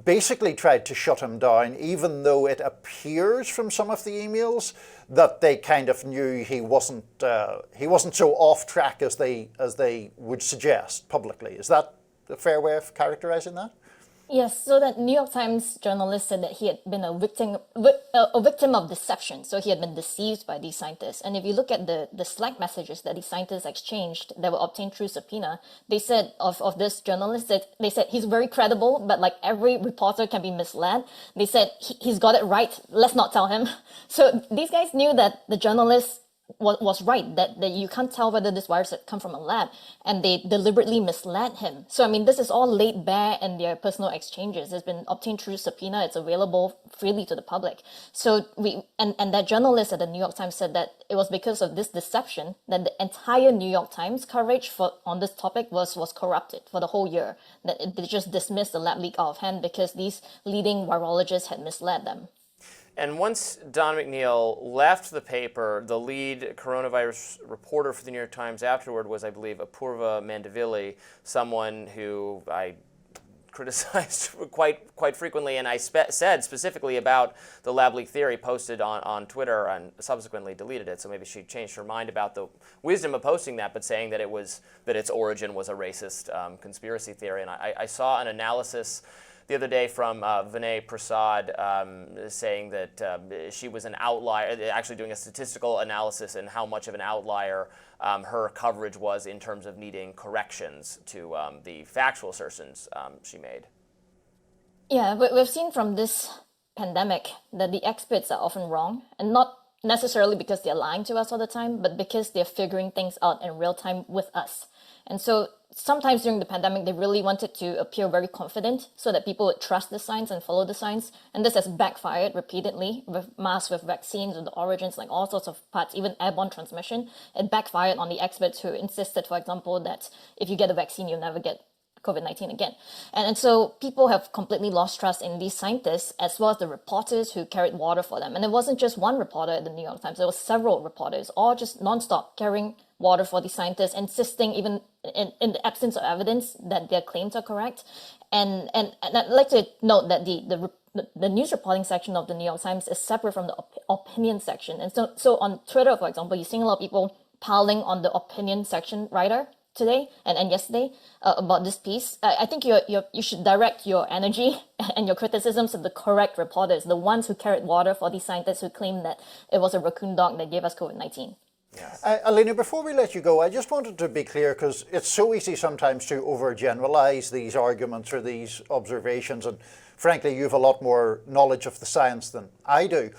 basically tried to shut him down, even though it appears from some of the emails that they kind of knew he wasn't so off track as they would suggest publicly. Is that a fair way of characterizing that? Yes, so that New York Times journalist said that he had been a victim of deception. So he had been deceived by these scientists. And if you look at the Slack messages that these scientists exchanged that were obtained through subpoena, they said of this journalist that they said he's very credible, but like every reporter can be misled. They said he's got it right. Let's not tell him. So these guys knew that the journalist was right, that you can't tell whether this virus had come from a lab, and they deliberately misled him. So, I mean, this is all laid bare in their personal exchanges. It's been obtained through subpoena. It's available freely to the public. So and that journalist at the New York Times said that it was because of this deception that the entire New York Times coverage on this topic was corrupted for the whole year, that they just dismissed the lab leak out of hand because these leading virologists had misled them. And once Don McNeil left the paper, the lead coronavirus reporter for the New York Times afterward was, I believe, Apurva Mandavili, someone who I criticized quite frequently, and I said specifically about the lab leak theory, posted on Twitter and subsequently deleted it. So maybe she changed her mind about the wisdom of posting that, but saying that its origin was a racist conspiracy theory. And I saw an analysis the other day from Vinay Prasad saying that she was an outlier, actually doing a statistical analysis in how much of an outlier her coverage was in terms of needing corrections to the factual assertions she made. Yeah, but we've seen from this pandemic that the experts are often wrong, and not necessarily because they're lying to us all the time, but because they're figuring things out in real time with us. And so sometimes during the pandemic, they really wanted to appear very confident so that people would trust the science and follow the science. And this has backfired repeatedly with masks, with vaccines, with the origins, like all sorts of parts, even airborne transmission. It backfired on the experts who insisted, for example, that if you get a vaccine, you'll never get COVID-19 again. And so people have completely lost trust in these scientists as well as the reporters who carried water for them. And it wasn't just one reporter at the New York Times, there were several reporters, all just nonstop carrying water for the scientists, insisting even in the absence of evidence that their claims are correct. And I'd like to note that the news reporting section of the New York Times is separate from the opinion section. And so on Twitter, for example, you're seeing a lot of people piling on the opinion section writer today and yesterday about this piece. I think you should direct your energy and your criticisms to the correct reporters, the ones who carried water for these scientists who claimed that it was a raccoon dog that gave us COVID-19. Yes. Alina, before we let you go, I just wanted to be clear, because it's so easy sometimes to overgeneralize these arguments or these observations, and frankly, you have a lot more knowledge of the science than I do.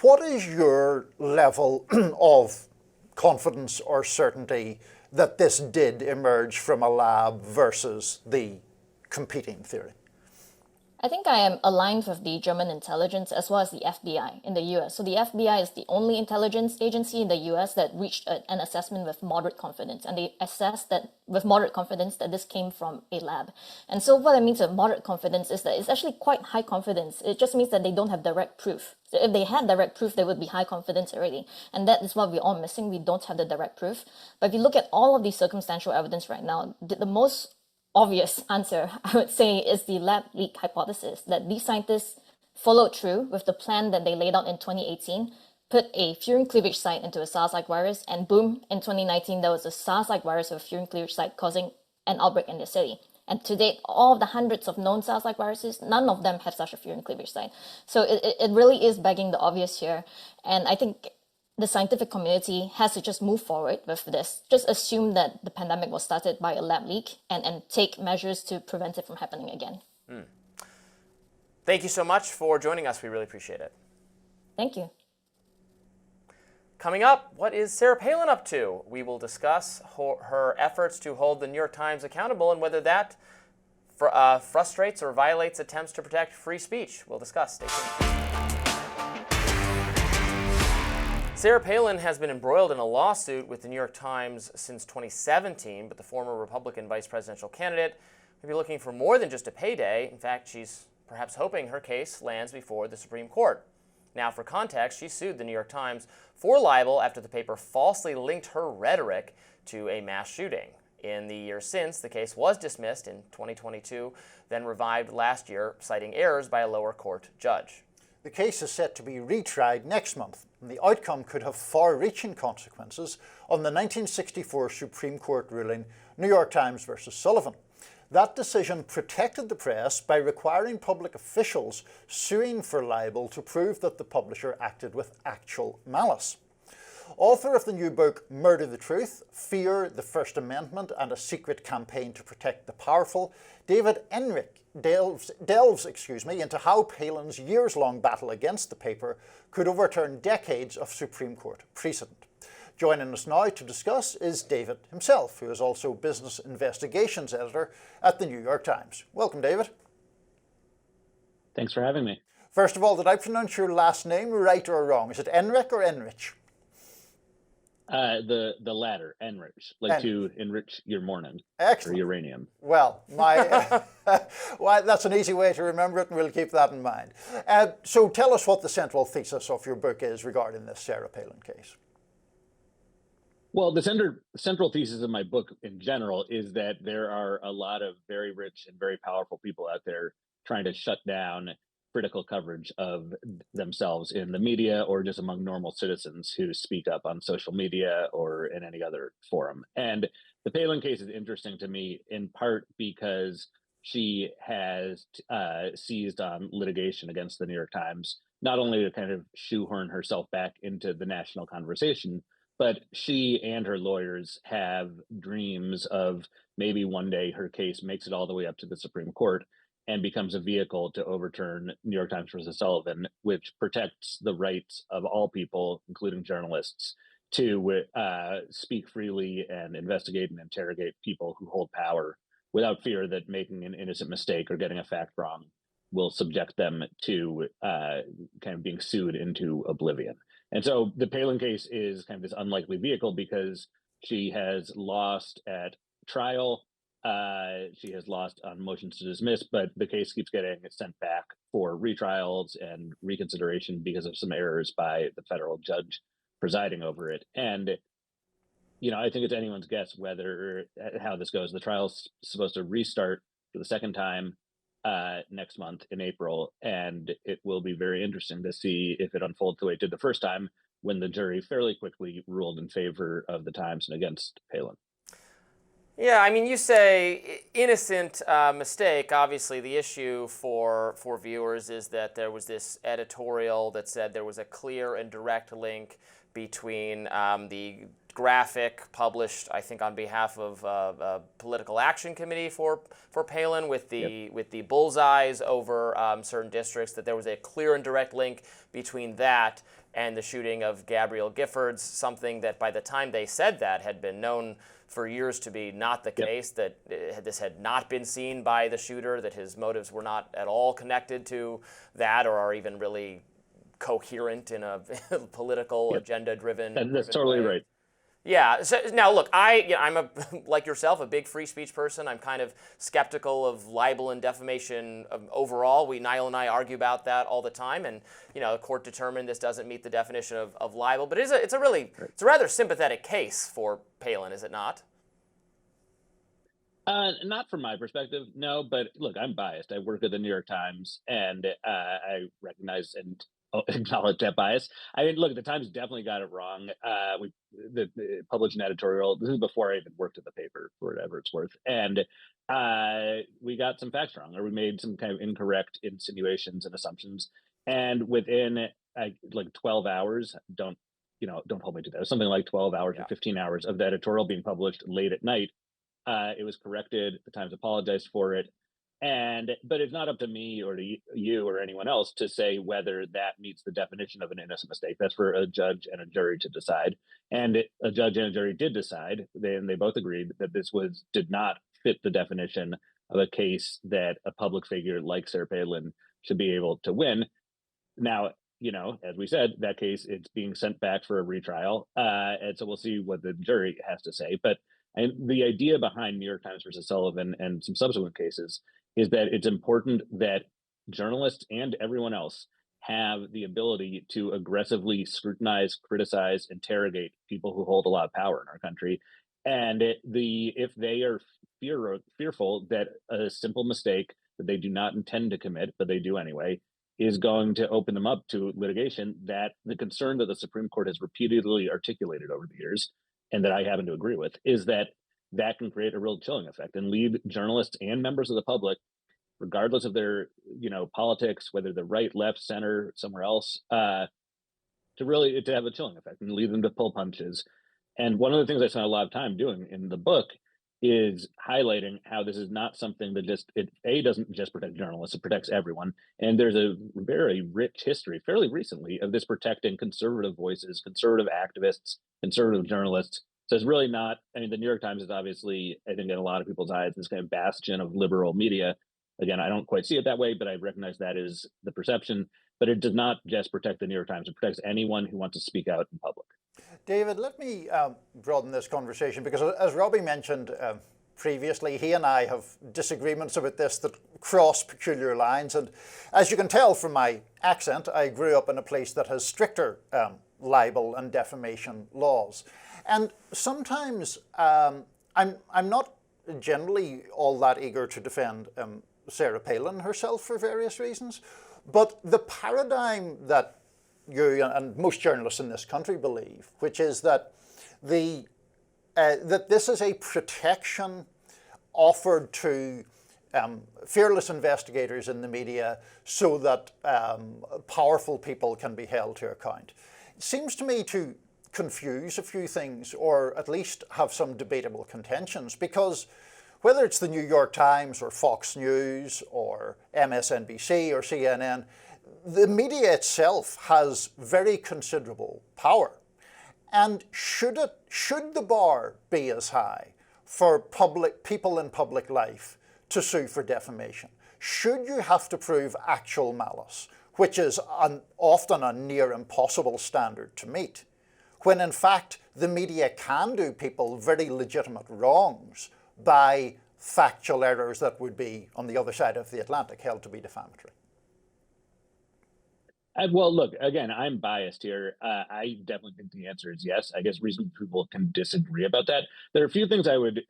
What is your level of confidence or certainty that this did emerge from a lab versus the competing theory? I think I am aligned with the German intelligence as well as the FBI in the US. So the FBI is the only intelligence agency in the US that reached an assessment with moderate confidence. And they assessed that with moderate confidence that this came from a lab. And so what I mean with moderate confidence is that it's actually quite high confidence. It just means that they don't have direct proof. So if they had direct proof, they would be high confidence already. And that is what we're all missing. We don't have the direct proof. But if you look at all of the circumstantial evidence right now, the most obvious answer, I would say, is the lab leak hypothesis, that these scientists followed through with the plan that they laid out in 2018, put a furin cleavage site into a SARS-like virus, and boom, in 2019, there was a SARS-like virus with a furin cleavage site causing an outbreak in their city. And to date, all of the hundreds of known SARS-like viruses, none of them have such a furin cleavage site. So it really is begging the obvious here. And I think the scientific community has to just move forward with this. Just assume that the pandemic was started by a lab leak and take measures to prevent it from happening again. Thank you so much for joining us. We really appreciate it. Thank you. Coming up, what is Sarah Palin up to? We will discuss her efforts to hold the New York Times accountable and whether that frustrates or violates attempts to protect free speech. We'll discuss. Stay tuned. Sarah Palin has been embroiled in a lawsuit with the New York Times since 2017, but the former Republican vice presidential candidate may be looking for more than just a payday. In fact, she's perhaps hoping her case lands before the Supreme Court. Now, for context, she sued the New York Times for libel after the paper falsely linked her rhetoric to a mass shooting. In the year since, the case was dismissed in 2022, then revived last year, citing errors by a lower court judge. The case is set to be retried next month, and the outcome could have far-reaching consequences on the 1964 Supreme Court ruling New York Times versus Sullivan. That decision protected the press by requiring public officials suing for libel to prove that the publisher acted with actual malice. Author of the new book, Murder the Truth, Fear, the First Amendment, and a Secret Campaign to Protect the Powerful, David Enrich delves into how Palin's years-long battle against the paper could overturn decades of Supreme Court precedent. Joining us now to discuss is David himself, who is also Business Investigations Editor at the New York Times. Welcome, David. Thanks for having me. First of all, did I pronounce your last name right or wrong? Is it Enrich or Enrich? The latter, enrich, like to enrich your morning. Excellent. Or uranium. Well, well, that's an easy way to remember it, and we'll keep that in mind. So tell us what the central thesis of your book is regarding this Sarah Palin case. Well, the central thesis of my book in general is that there are a lot of very rich and very powerful people out there trying to shut down critical coverage of themselves in the media or just among normal citizens who speak up on social media or in any other forum. And the Palin case is interesting to me in part because she has seized on litigation against the New York Times, not only to kind of shoehorn herself back into the national conversation, but she and her lawyers have dreams of maybe one day her case makes it all the way up to the Supreme Court and becomes a vehicle to overturn New York Times versus Sullivan, which protects the rights of all people, including journalists, to speak freely and investigate and interrogate people who hold power without fear that making an innocent mistake or getting a fact wrong will subject them to kind of being sued into oblivion. And so the Palin case is kind of this unlikely vehicle because she has lost at trial. She has lost on motions to dismiss, but the case keeps getting sent back for retrials and reconsideration because of some errors by the federal judge presiding over it. And, you know, I think it's anyone's guess whether how this goes. The trial's supposed to restart for the second time next month in April, and it will be very interesting to see if it unfolds the way it did the first time when the jury fairly quickly ruled in favor of the Times and against Palin. Yeah, I mean, you say innocent mistake. Obviously, the issue for viewers is that there was this editorial that said there was a clear and direct link between the graphic published, I think, on behalf of a political action committee for Palin with the bullseyes over certain districts, that there was a clear and direct link between that and the shooting of Gabrielle Giffords, something that by the time they said that had been known for years to be not the case, that this had not been seen by the shooter, that his motives were not at all connected to that or are even really coherent in a political agenda-driven. That's totally way. right. Yeah. So now, look, I'm like yourself, a big free speech person. I'm kind of skeptical of libel and defamation overall. Niall and I argue about that all the time, and the court determined this doesn't meet the definition of libel. But it's a rather sympathetic case for Palin, is it not? Not from my perspective, no. But look, I'm biased. I work at the New York Times, and I recognize and acknowledge that bias. I mean, look, the Times definitely got it wrong. We published an editorial. This is before I even worked at the paper, for whatever it's worth, and we got some facts wrong, or we made some kind of incorrect insinuations and assumptions. And within like 12 hours, don't hold me to that. Something like 12 hours or 15 hours of the editorial being published late at night. It was corrected. The Times apologized for it. But it's not up to me or to you or anyone else to say whether that meets the definition of an innocent mistake. That's for a judge and a jury to decide. And a judge and a jury did decide, and they both agreed that this did not fit the definition of a case that a public figure like Sarah Palin should be able to win. Now, as we said, that case, it's being sent back for a retrial. And so we'll see what the jury has to say. But the idea behind New York Times versus Sullivan and some subsequent cases is that it's important that journalists and everyone else have the ability to aggressively scrutinize, criticize, interrogate people who hold a lot of power in our country. And if they are fearful that a simple mistake that they do not intend to commit, but they do anyway, is going to open them up to litigation, that the concern that the Supreme Court has repeatedly articulated over the years, and that I happen to agree with, is that can create a real chilling effect and lead journalists and members of the public, regardless of their, politics, whether they're right, left, center, somewhere else, to have a chilling effect and lead them to pull punches. And one of the things I spent a lot of time doing in the book is highlighting how this is not something that doesn't just protect journalists, it protects everyone. And there's a very rich history, fairly recently, of this protecting conservative voices, conservative activists, conservative journalists. So it's really not, the New York Times is obviously, I think in a lot of people's eyes, this kind of bastion of liberal media. Again, I don't quite see it that way, but I recognize that is the perception. But it does not just protect the New York Times, it protects anyone who wants to speak out in public. David, let me broaden this conversation, because as Robby mentioned previously, he and I have disagreements about this that cross peculiar lines. And as you can tell from my accent, I grew up in a place that has stricter libel and defamation laws. And sometimes I'm not generally all that eager to defend Sarah Palin herself for various reasons, but the paradigm that you and most journalists in this country believe, which is that that this is a protection offered to fearless investigators in the media so that powerful people can be held to account. It seems to me to confuse a few things, or at least have some debatable contentions, because whether it's the New York Times or Fox News or MSNBC or CNN, the media itself has very considerable power. And should the bar be as high for people in public life to sue for defamation? Should you have to prove actual malice, which is often a near impossible standard to meet, when in fact the media can do people very legitimate wrongs by factual errors that would be, on the other side of the Atlantic, held to be defamatory? Well, look, again, I'm biased here. I definitely think the answer is yes. I guess reasonable people can disagree about that. There are a few things I would,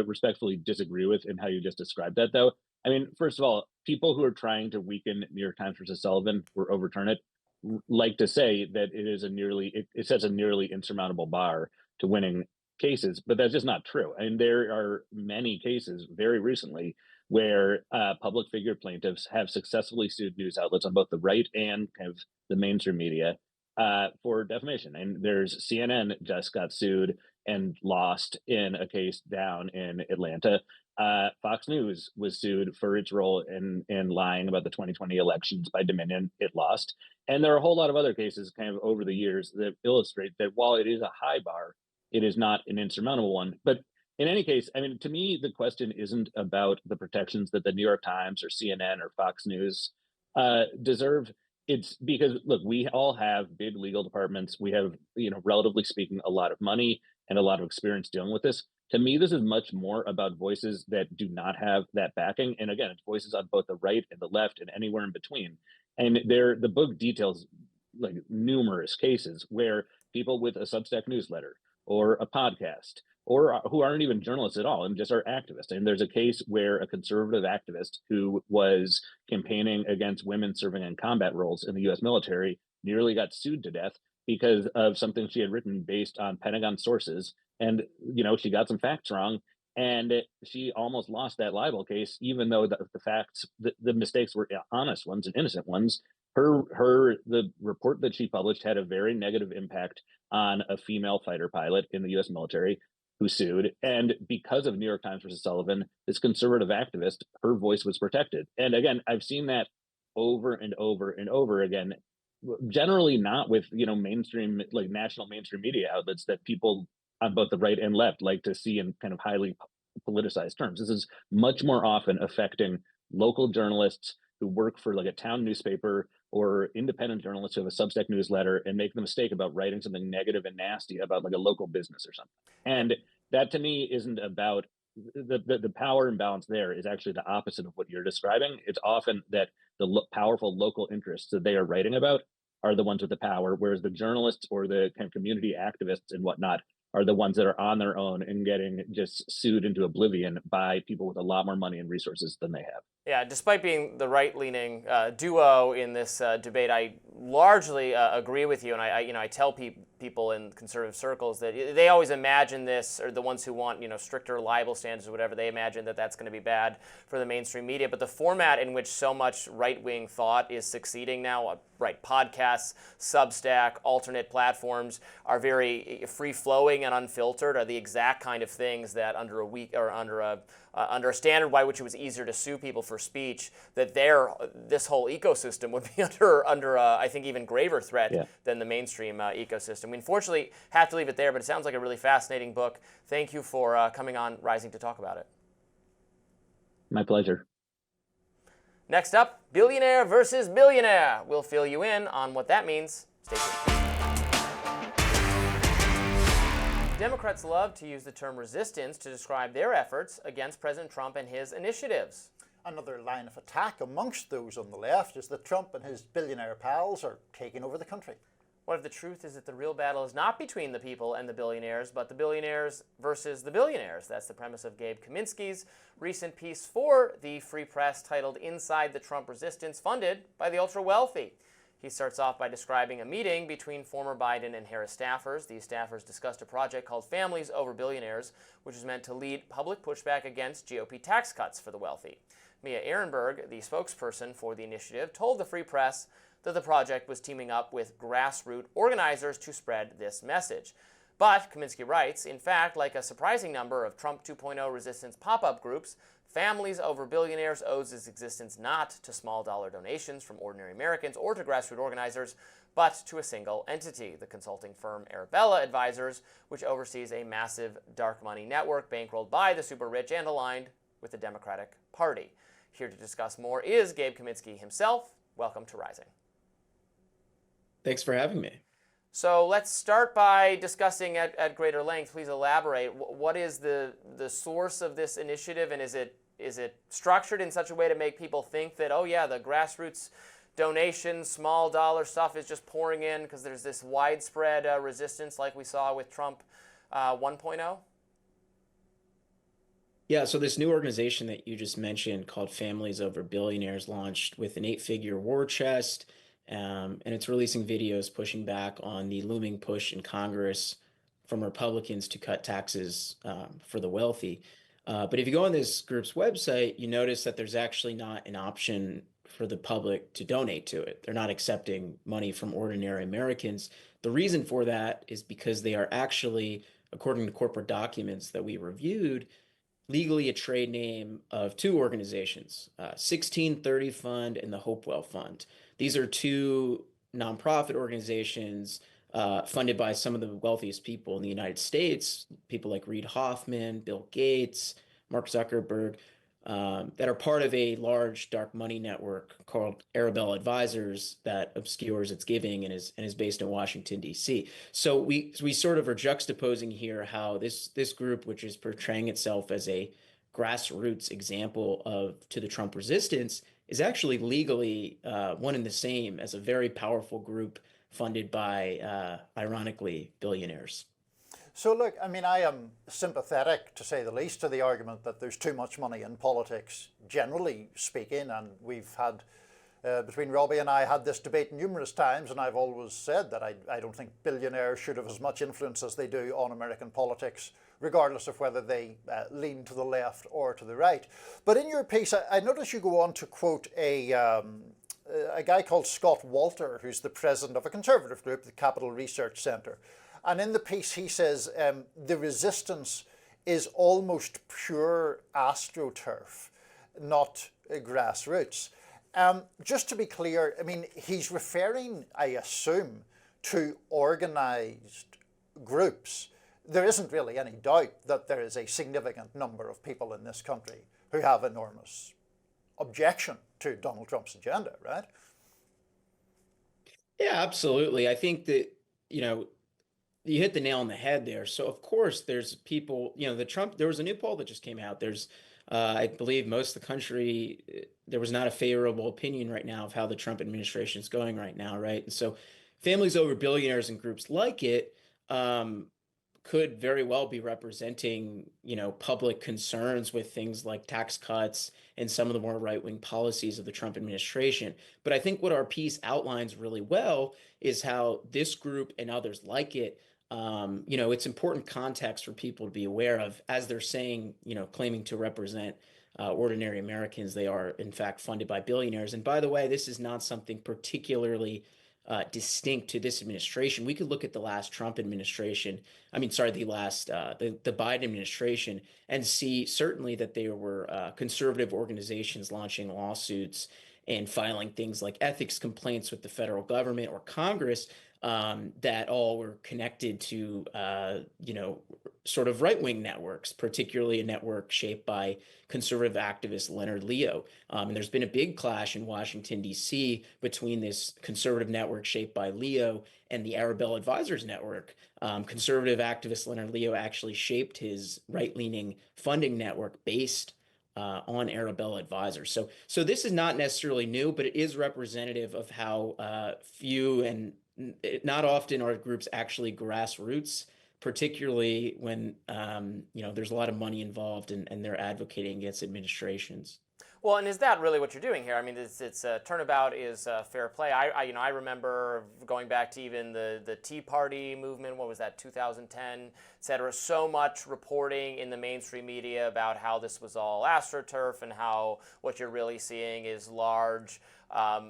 respectfully disagree with in how you just described that, though. I mean, first of all, people who are trying to weaken New York Times versus Sullivan or overturn it like to say that it is it sets a nearly insurmountable bar to winning cases, but that's just not true. I mean, there are many cases very recently where public figure plaintiffs have successfully sued news outlets on both the right and kind of the mainstream media for defamation. And there's CNN just got sued and lost in a case down in Atlanta. Fox News was sued for its role in lying about the 2020 elections by Dominion. It lost. And there are a whole lot of other cases kind of over the years that illustrate that while it is a high bar, it is not an insurmountable one. But in any case, I mean, to me, the question isn't about the protections that the New York Times or CNN or Fox News deserve. It's because, look, we all have big legal departments. We have, relatively speaking, a lot of money and a lot of experience dealing with this. To me, this is much more about voices that do not have that backing. And again, it's voices on both the right and the left and anywhere in between. And the book details like numerous cases where people with a Substack newsletter or a podcast, or who aren't even journalists at all and just are activists. And there's a case where a conservative activist who was campaigning against women serving in combat roles in the US military nearly got sued to death because of something she had written based on Pentagon sources. And, she got some facts wrong, and she almost lost that libel case, even though the facts, the mistakes were honest ones and innocent ones. The report that she published had a very negative impact on a female fighter pilot in the US military who sued. And because of New York Times versus Sullivan, this conservative activist, her voice was protected. And again, I've seen that over and over and over again, generally not with, mainstream, like national mainstream media outlets that people on both the right and left like to see in kind of highly politicized terms. This is much more often affecting local journalists who work for like a town newspaper or independent journalists who have a Substack newsletter and make the mistake about writing something negative and nasty about like a local business or something. And that to me isn't about the power imbalance. There is actually the opposite of what you're describing. It's often that the powerful local interests that they are writing about are the ones with the power, whereas the journalists or the kind of community activists and whatnot are the ones that are on their own and getting just sued into oblivion by people with a lot more money and resources than they have. Yeah, despite being the right-leaning duo in this debate, I largely agree with you, and I tell people in conservative circles that they always imagine this, or the ones who want stricter libel standards or whatever, they imagine that that's going to be bad for the mainstream media. But the format in which so much right-wing thought is succeeding now, right? Podcasts, Substack, alternate platforms are very free-flowing and unfiltered, are the exact kind of things that under a standard by which it was easier to sue people for speech, that this whole ecosystem would be under I think even graver threat than the mainstream ecosystem. We unfortunately have to leave it there, but it sounds like a really fascinating book. Thank you for coming on Rising to talk about it. My pleasure. Next up, billionaire versus billionaire. We'll fill you in on what that means. Stay tuned. Democrats love to use the term resistance to describe their efforts against President Trump and his initiatives. Another line of attack amongst those on the left is that Trump and his billionaire pals are taking over the country. What if the truth is that the real battle is not between the people and the billionaires, but the billionaires versus the billionaires? That's the premise of Gabe Kaminsky's recent piece for the Free Press titled Inside the Trump Resistance, funded by the ultra-wealthy. He starts off by describing a meeting between former Biden and Harris staffers. These staffers discussed a project called Families Over Billionaires, which is meant to lead public pushback against GOP tax cuts for the wealthy. Mia Ehrenberg, the spokesperson for the initiative, told the Free Press that the project was teaming up with grassroots organizers to spread this message. But, Kaminsky writes, in fact, like a surprising number of Trump 2.0 resistance pop-up groups, Families Over Billionaires owes its existence not to small dollar donations from ordinary Americans or to grassroots organizers, but to a single entity, the consulting firm Arabella Advisors, which oversees a massive dark money network bankrolled by the super rich and aligned with the Democratic Party. Here to discuss more is Gabe Kaminsky himself. Welcome to Rising. Thanks for having me. So let's start by discussing at greater length. Please elaborate. What is the source of this initiative, and is it structured in such a way to make people think that, oh yeah, the grassroots donations, small dollar stuff is just pouring in because there's this widespread resistance like we saw with Trump 1.0? Yeah, so this new organization that you just mentioned called Families Over Billionaires launched with an 8-figure war chest. And it's releasing videos pushing back on the looming push in Congress from Republicans to cut taxes for the wealthy. But if you go on this group's website, you notice that there's actually not an option for the public to donate to it. They're not accepting money from ordinary Americans. The reason for that is because they are actually, according to corporate documents that we reviewed, legally a trade name of two organizations, 1630 Fund and the Hopewell Fund. These are two nonprofit organizations funded by some of the wealthiest people in the United States, people like Reid Hoffman, Bill Gates, Mark Zuckerberg, that are part of a large dark money network called Arabella Advisors that obscures its giving and is based in Washington, D.C. So we sort of are juxtaposing here how this group, which is portraying itself as a grassroots example to the Trump resistance, is actually legally one and the same as a very powerful group funded by, ironically, billionaires. So look, I mean, I am sympathetic, to say the least, to the argument that there's too much money in politics, generally speaking, and we've had, between Robby and I, had this debate numerous times, and I've always said that I don't think billionaires should have as much influence as they do on American politics, regardless of whether they lean to the left or to the right. But in your piece, I notice you go on to quote a guy called Scott Walter, who's the president of a conservative group, the Capital Research Center. And in the piece, he says the resistance is almost pure astroturf, not grassroots. Just to be clear, I mean, he's referring, I assume, to organized groups. There isn't really any doubt that there is a significant number of people in this country who have enormous objection to Donald Trump's agenda, right? Yeah, absolutely. I think that, you hit the nail on the head there. So of course there's people, there was a new poll that just came out. There's, I believe most of the country, there was not a favorable opinion right now of how the Trump administration is going right now, right? And so Families Over Billionaires and groups like it could very well be representing, public concerns with things like tax cuts and some of the more right-wing policies of the Trump administration. But I think what our piece outlines really well is how this group and others like it, it's important context for people to be aware of as they're saying, claiming to represent ordinary Americans. They are, in fact, funded by billionaires. And by the way, this is not something particularly distinct to this administration. We could look at the last Trump administration, the Biden administration, and see certainly that there were conservative organizations launching lawsuits and filing things like ethics complaints with the federal government or Congress that all were connected to, sort of right-wing networks, particularly a network shaped by conservative activist Leonard Leo. And there's been a big clash in Washington, D.C. between this conservative network shaped by Leo and the Arabella Advisors network. Conservative activist Leonard Leo actually shaped his right-leaning funding network based on Arabella Advisors. So this is not necessarily new, but it is representative of how few and not often are groups actually grassroots, particularly when there's a lot of money involved and they're advocating against administrations. Well, and is that really what you're doing here? I mean, it's turnabout is fair play. I remember going back to even the Tea Party movement. What was that? 2010, et cetera. So much reporting in the mainstream media about how this was all astroturf and how what you're really seeing is large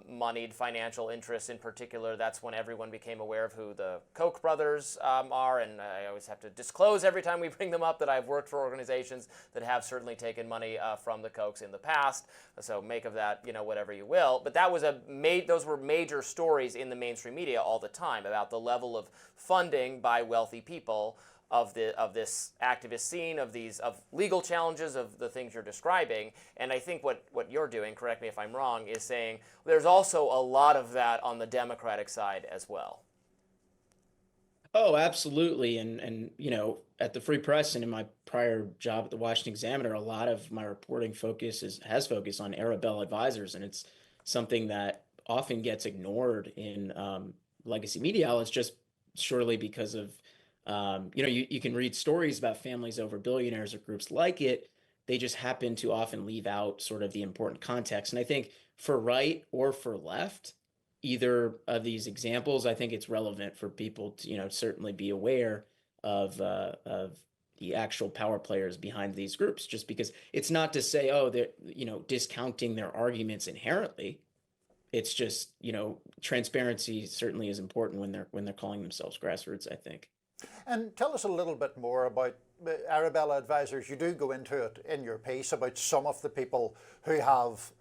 moneyed financial interests. In particular, that's when everyone became aware of who the Koch brothers are, and I always have to disclose every time we bring them up that I've worked for organizations that have certainly taken money from the Kochs in the past. So make of that, whatever you will. But that was those were major stories in the mainstream media all the time about the level of funding by wealthy people of this activist scene, of legal challenges, of the things you're describing. And I think what you're doing, correct me if I'm wrong, is saying there's also a lot of that on the Democratic side as well. Oh, absolutely. And at the Free Press and in my prior job at the Washington Examiner, a lot of my reporting has focused on Arabella Advisors, and it's something that often gets ignored in legacy media outlets just surely because of you can read stories about families over billionaires or groups like it. They just happen to often leave out sort of the important context. And I think for right or for left, either of these examples, I think it's relevant for people to, certainly be aware of the actual power players behind these groups, just because it's not to say, oh, they're, discounting their arguments inherently. It's just, transparency certainly is important when they're calling themselves grassroots, I think. And tell us a little bit more about Arabella Advisors. You do go into it in your piece about some of the people who have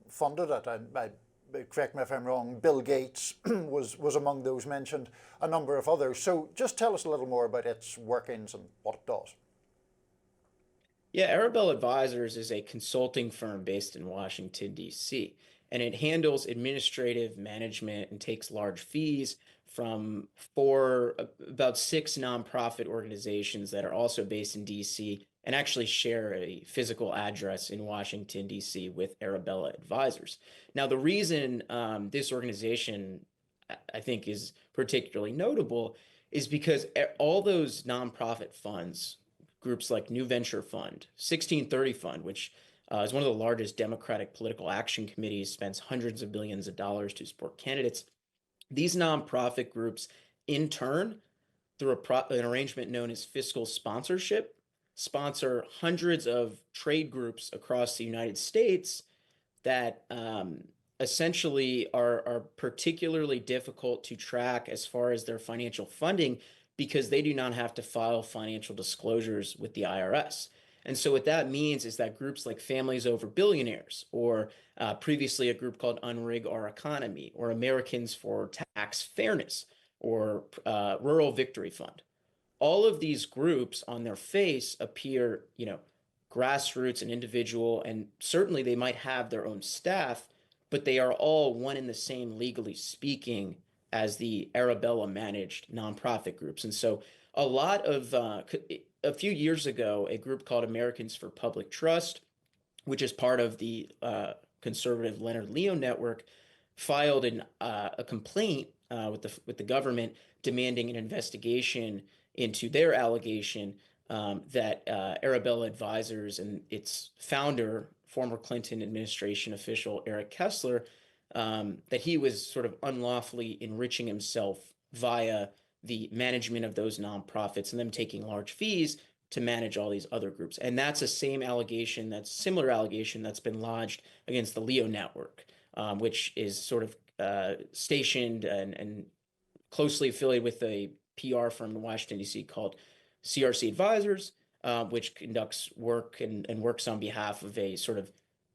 funded it. Correct me if I'm wrong, Bill Gates was among those mentioned, a number of others. So just tell us a little more about its workings and what it does. Yeah, Arabella Advisors is a consulting firm based in Washington, D.C., and it handles administrative management and takes large fees from about 6 nonprofit organizations that are also based in D.C. and actually share a physical address in Washington, D.C. with Arabella Advisors. Now, the reason this organization, I think, is particularly notable is because all those nonprofit funds, groups like New Venture Fund, 1630 Fund, which is one of the largest Democratic political action committees, spends hundreds of billions of dollars to support candidates. These nonprofit groups, in turn, through an arrangement known as fiscal sponsorship, sponsor hundreds of trade groups across the United States that essentially are particularly difficult to track as far as their financial funding because they do not have to file financial disclosures with the IRS. And so what that means is that groups like Families Over Billionaires, or previously a group called Unrig Our Economy, or Americans for Tax Fairness, or Rural Victory Fund, all of these groups on their face appear, grassroots and individual, and certainly they might have their own staff, but they are all one and the same, legally speaking, as the Arabella managed nonprofit groups. And so a few years ago, a group called Americans for Public Trust, which is part of the conservative Leonard Leo network, filed a complaint with the government demanding an investigation into their allegation that Arabella Advisors and its founder, former Clinton administration official Eric Kessler, that he was sort of unlawfully enriching himself via the management of those nonprofits and them taking large fees to manage all these other groups. And that's the same allegation, similar allegation that's been lodged against the Leo network, which is sort of stationed and closely affiliated with a PR firm in Washington, D.C. called CRC Advisors, which conducts work and works on behalf of a sort of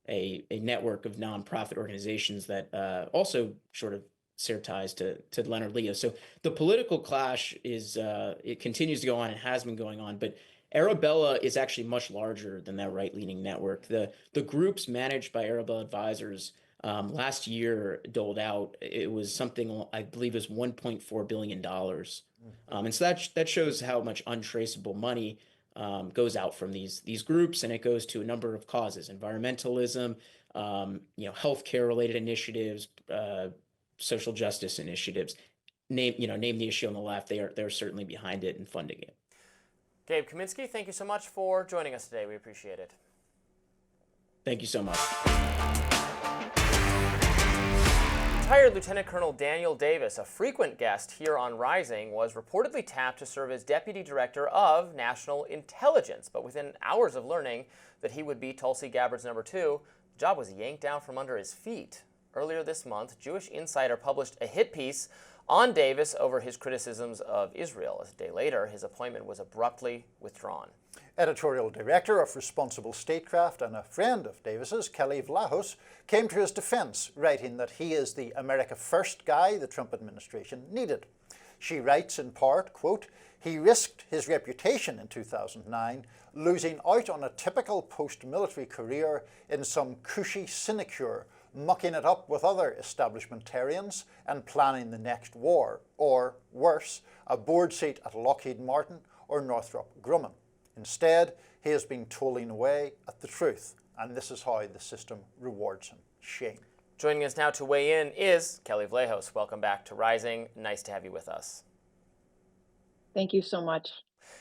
a network of nonprofit organizations that also sort of share ties to Leonard Leo. So the political clash it continues to go on and has been going on, but Arabella is actually much larger than that right-leaning network. The groups managed by Arabella Advisors last year doled out, it was something I believe was $1.4 billion. And so that shows how much untraceable money goes out from these groups, and it goes to a number of causes: environmentalism, healthcare related initiatives, social justice initiatives. name the issue on the left, they're certainly behind it and funding it. Gabe Kaminsky, thank you so much for joining us today. We appreciate it. Thank you so much. Retired Lieutenant Colonel Daniel Davis, a frequent guest here on Rising, was reportedly tapped to serve as Deputy Director of National Intelligence. But within hours of learning that he would be Tulsi Gabbard's #2, the job was yanked down from under his feet. Earlier this month, Jewish Insider published a hit piece on Davis over his criticisms of Israel. A day later, his appointment was abruptly withdrawn. Editorial Director of Responsible Statecraft and a friend of Davis's, Kelley Vlahos, came to his defense, writing that he is the America First guy the Trump administration needed. She writes in part, quote, "He risked his reputation in 2009, losing out on a typical post-military career in some cushy sinecure, mucking it up with other establishmentarians and planning the next war, or worse, a board seat at Lockheed Martin or Northrop Grumman. Instead, he has been tolling away at the truth, and this is how the system rewards him. Shame." Joining us now to weigh in is Kelley Vlahos. Welcome back to Rising. Nice to have you with us. Thank you so much.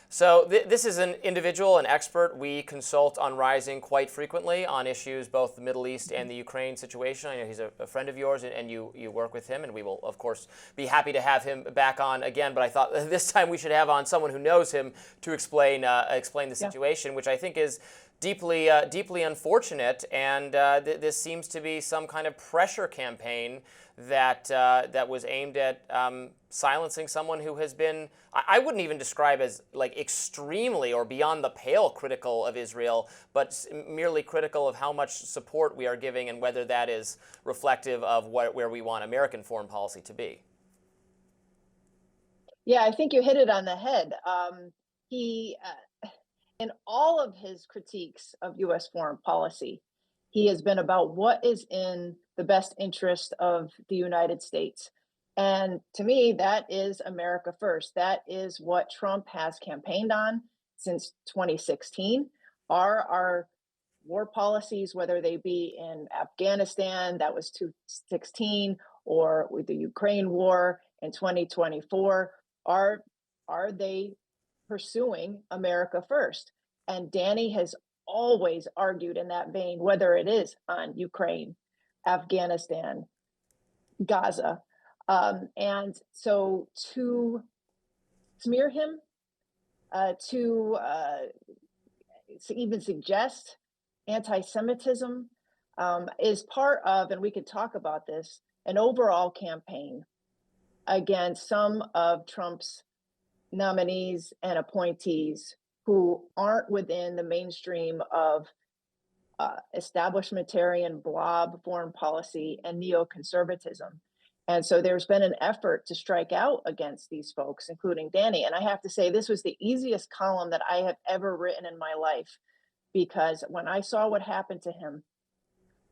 So this is an individual, an expert we consult on Rising quite frequently on issues, both the Middle East and the Ukraine situation. I know he's a friend of yours, and you work with him, and we will, of course, be happy to have him back on again. But I thought this time we should have on someone who knows him to explain the situation, which I think is deeply unfortunate. And this seems to be some kind of pressure campaign that was aimed at silencing someone who has been, I wouldn't even describe as like extremely or beyond the pale critical of Israel, but merely critical of how much support we are giving and whether that is reflective of where we want American foreign policy to be. Yeah, I think you hit it on the head. He, in all of his critiques of U.S. foreign policy, he has been about what is in the best interest of the United States. And to me, that is America first. That is what Trump has campaigned on since 2016. Our war policies, whether they be in Afghanistan, that was 2016, or with the Ukraine war in 2024, are they pursuing America first? And Danny has always argued in that vein, whether it is on Ukraine, Afghanistan, Gaza. And so to smear him, to even suggest anti-Semitism is part of, and we could talk about this, an overall campaign against some of Trump's nominees and appointees who aren't within the mainstream of establishmentarian blob foreign policy and neoconservatism. And so there's been an effort to strike out against these folks, including Danny. And I have to say, this was the easiest column that I have ever written in my life, because when I saw what happened to him,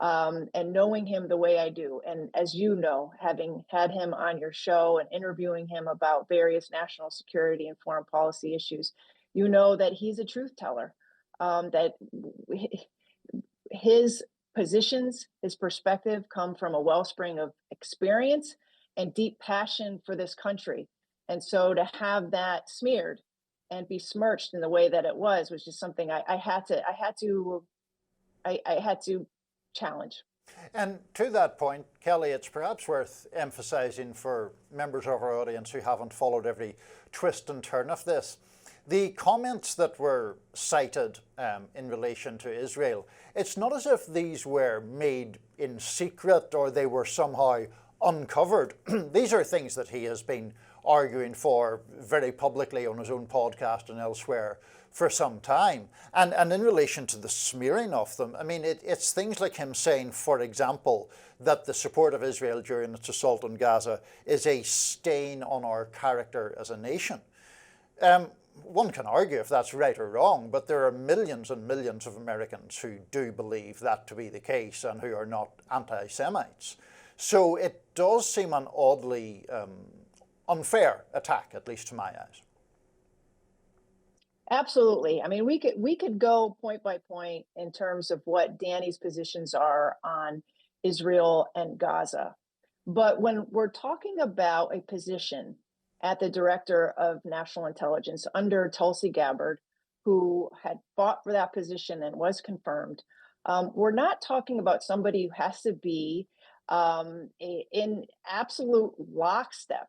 and knowing him the way I do, and as you know, having had him on your show and interviewing him about various national security and foreign policy issues, you know that he's a truth teller, that his positions, his perspective come from a wellspring of experience and deep passion for this country. And so to have that smeared and be smirched in the way that it was just something I had to challenge. And to that point, Kelley, it's perhaps worth emphasizing for members of our audience who haven't followed every twist and turn of this. The comments that were cited in relation to Israel, it's not as if these were made in secret or they were somehow uncovered. These are things that he has been arguing for very publicly on his own podcast and elsewhere for some time. And in relation to the smearing of them, I mean, it's things like him saying, for example, that the support of Israel during its assault on Gaza is a stain on our character as a nation. One can argue if that's right or wrong, but there are millions and millions of Americans who do believe that to be the case and who are not anti-Semites. So it does seem an oddly unfair attack, at least to my eyes. Absolutely. I mean, we could go point by point in terms of what Danny's positions are on Israel and Gaza. But when we're talking about a position at the Director of National Intelligence under Tulsi Gabbard, who had fought for that position and was confirmed, we're not talking about somebody who has to be in absolute lockstep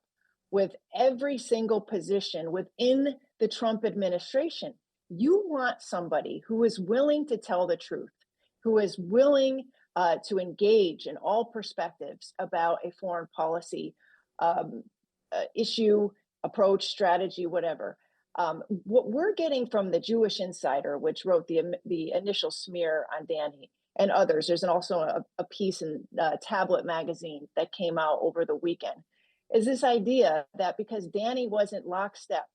with every single position within the Trump administration. You want somebody who is willing to tell the truth, who is willing to engage in all perspectives about a foreign policy issue, approach, strategy, whatever. What we're getting from the Jewish Insider, which wrote the initial smear on Danny, and others, there's also a piece in Tablet magazine that came out over the weekend, is this idea that because Danny wasn't lockstep,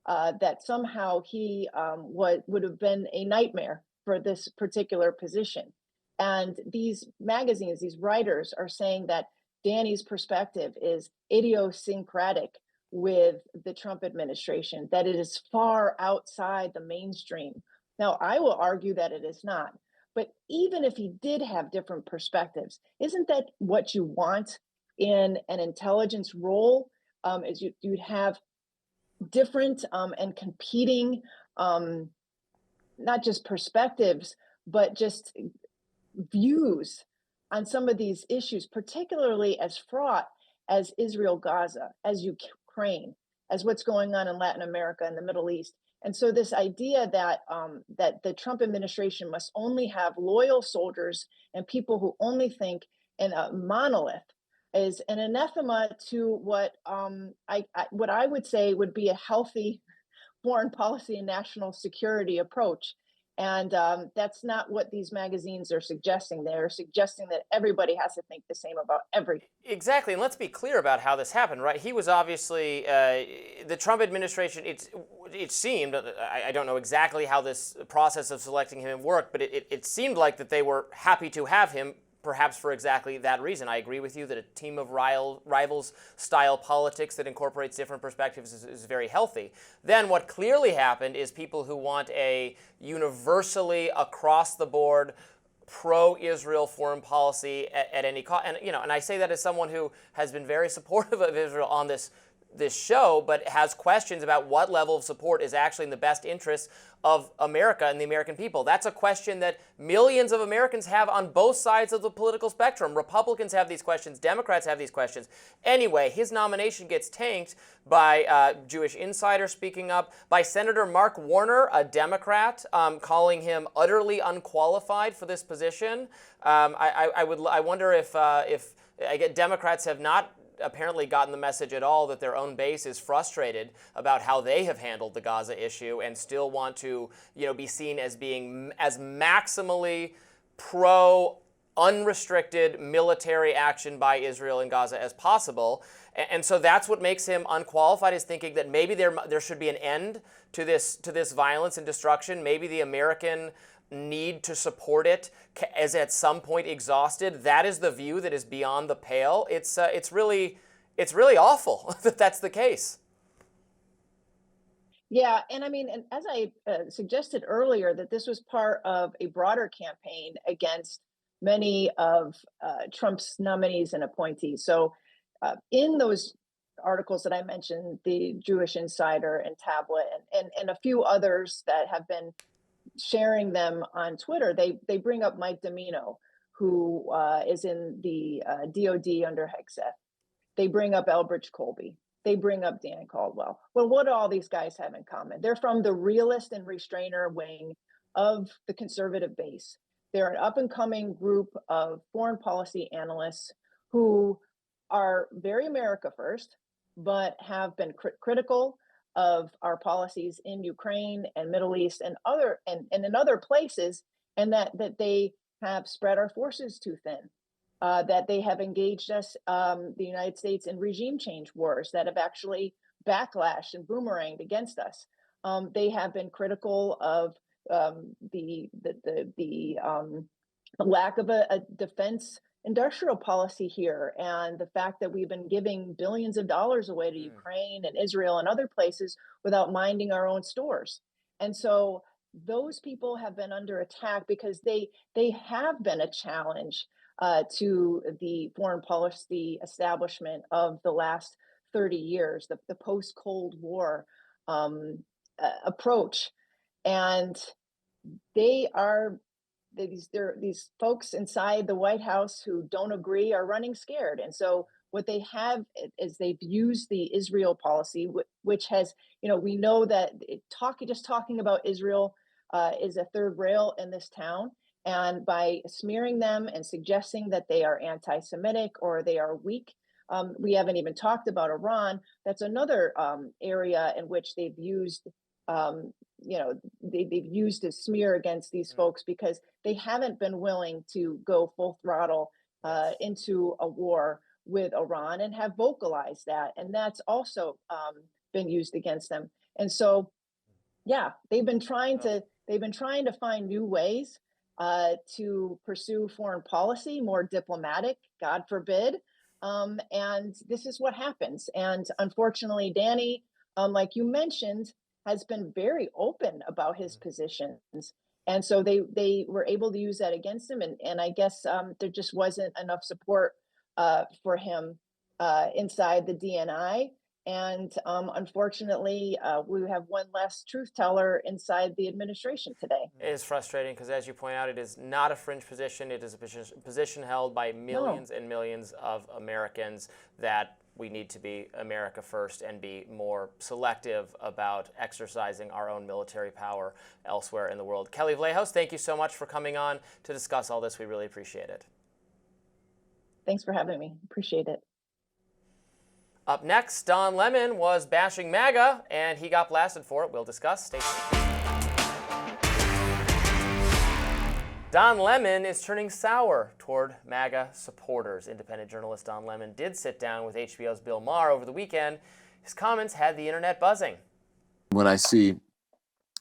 that somehow he would have been a nightmare for this particular position. And these magazines, these writers are saying that Danny's perspective is idiosyncratic with the Trump administration, that it is far outside the mainstream. Now, I will argue that it is not. But even if he did have different perspectives, isn't that what you want in an intelligence role? Is you'd have different and competing, not just perspectives, but just views on some of these issues, particularly as fraught as Israel-Gaza, as Ukraine, as what's going on in Latin America and the Middle East. And so this idea that that the Trump administration must only have loyal soldiers and people who only think in a monolith is an anathema to what what I would say would be a healthy foreign policy and national security approach. And that's not what these magazines are suggesting. They're suggesting that everybody has to think the same about everything. Exactly, and let's be clear about how this happened, right? He was obviously, the Trump administration, it seemed, I don't know exactly how this process of selecting him worked, but it seemed like that they were happy to have him, perhaps for exactly that reason. I agree with you that a team of rivals style politics that incorporates different perspectives is very healthy. Then what clearly happened is people who want a universally across the board pro-Israel foreign policy at any cost, and and I say that as someone who has been very supportive of Israel on this show, but has questions about what level of support is actually in the best interest of America and the American people. That's a question that millions of Americans have on both sides of the political spectrum. Republicans have these questions, Democrats have these questions. Anyway, his nomination gets tanked by Jewish Insider speaking up, by Senator Mark Warner, a Democrat, calling him utterly unqualified for this position. I wonder if Democrats have not apparently gotten the message at all that their own base is frustrated about how they have handled the Gaza issue and still want to, be seen as being as maximally pro unrestricted military action by Israel in Gaza as possible. And so that's what makes him unqualified, is thinking that maybe there should be an end to this violence and destruction. Maybe the American need to support it is at some point exhausted. That is the view that is beyond the pale. It's really awful that that's the case. Yeah, and I mean, and as I suggested earlier, that this was part of a broader campaign against many of Trump's nominees and appointees. So in those articles that I mentioned, the Jewish Insider and Tablet and a few others that have been sharing them on Twitter, they bring up Mike Domino, who is in the DOD under Hegseth. They bring up Elbridge Colby. They bring up Dan Caldwell. Well, what do all these guys have in common? They're from the realist and restrainer wing of the conservative base. They're an up-and-coming group of foreign policy analysts who are very America first, but have been critical of our policies in Ukraine and Middle East and in other places, and that they have spread our forces too thin, that they have engaged us, the United States, in regime change wars that have actually backlashed and boomeranged against us. They have been critical of the lack of a defense industrial policy here, and the fact that we've been giving billions of dollars away to Ukraine and Israel and other places without minding our own stores. And so those people have been under attack because they have been a challenge to the foreign policy establishment of the last 30 years, the post-Cold War approach. And these folks inside the White House who don't agree are running scared. And so what they have is they've used the Israel policy, which has, we know that just talking about Israel is a third rail in this town. And by smearing them and suggesting that they are anti-Semitic or they are weak, we haven't even talked about Iran. That's another area in which they've used they've used a smear against these folks because they haven't been willing to go full throttle into a war with Iran and have vocalized that. And that's also been used against them. And so, yeah, they've been trying to find new ways to pursue foreign policy, more diplomatic, God forbid. And this is what happens. And unfortunately, Danny, like you mentioned, has been very open about his positions. And so they were able to use that against him. And I guess there just wasn't enough support for him inside the DNI. And unfortunately, we have one less truth teller inside the administration today. It is frustrating because, as you point out, it is not a fringe position. It is a position held by millions and millions of Americans that we need to be America first and be more selective about exercising our own military power elsewhere in the world. Kelley Vlahos, thank you so much for coming on to discuss all this. We really appreciate it. Thanks for having me. Appreciate it. Up next, Don Lemon was bashing Maga, and he got blasted for it. We'll discuss. Stay tuned. Don Lemon is turning sour toward MAGA supporters. Independent journalist Don Lemon did sit down with HBO's Bill Maher over the weekend. His comments had the internet buzzing. When I see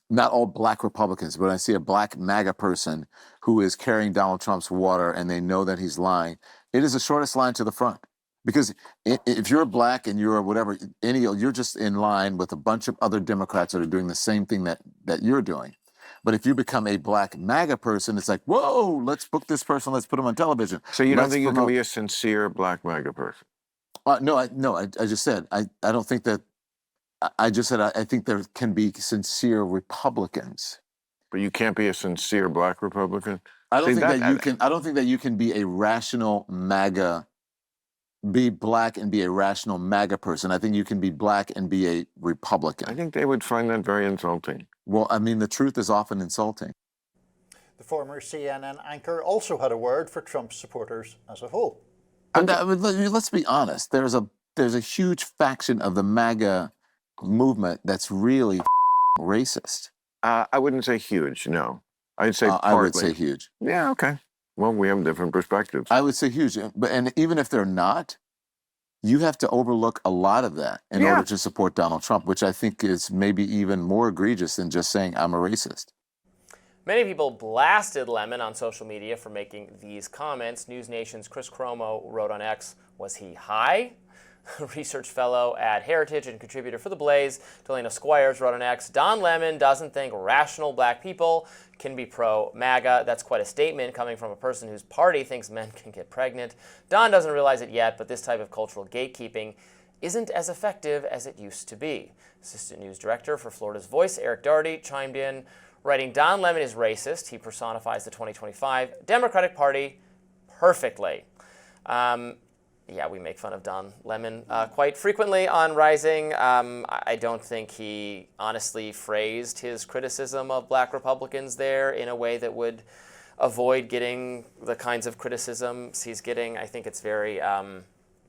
not all black Republicans, but I see a black MAGA person who is carrying Donald Trump's water and they know that he's lying, it is the shortest line to the front. Because if you're black and you're whatever, you're just in line with a bunch of other Democrats that are doing the same thing that you're doing. But if you become a black MAGA person, it's like, whoa, let's book this person, let's put him on television. So you don't think you can be a sincere black MAGA person? No, I just said, I don't think that, I just said, I think there can be sincere Republicans. But you can't be a sincere black Republican? I don't think that you can be a rational MAGA, be black and be a rational MAGA person. I think you can be black and be a Republican. I think they would find that very insulting. Well, I mean, the truth is often insulting. The former CNN anchor also had a word for Trump's supporters as a whole. And let's be honest. There's a huge faction of the MAGA movement that's really racist. I wouldn't say huge, no. I'd say partly. I would say huge. Yeah, okay. Well, we have different perspectives. I would say huge. And even if they're not, you have to overlook a lot of that in order to support Donald Trump, which I think is maybe even more egregious than just saying I'm a racist. Many people blasted Lemon on social media for making these comments. News Nation's Chris Cuomo wrote on X, was he high? Research fellow at Heritage and contributor for The Blaze, Delana Squires, wrote on X, Don Lemon doesn't think rational black people can be pro-MAGA. That's quite a statement coming from a person whose party thinks men can get pregnant. Don doesn't realize it yet, but this type of cultural gatekeeping isn't as effective as it used to be. Assistant News Director for Florida's Voice, Eric Daugherty, chimed in, writing, Don Lemon is racist. He personifies the 2025 Democratic Party perfectly. Yeah, we make fun of Don Lemon quite frequently on Rising. I don't think he honestly phrased his criticism of black Republicans there in a way that would avoid getting the kinds of criticisms he's getting. I think it's very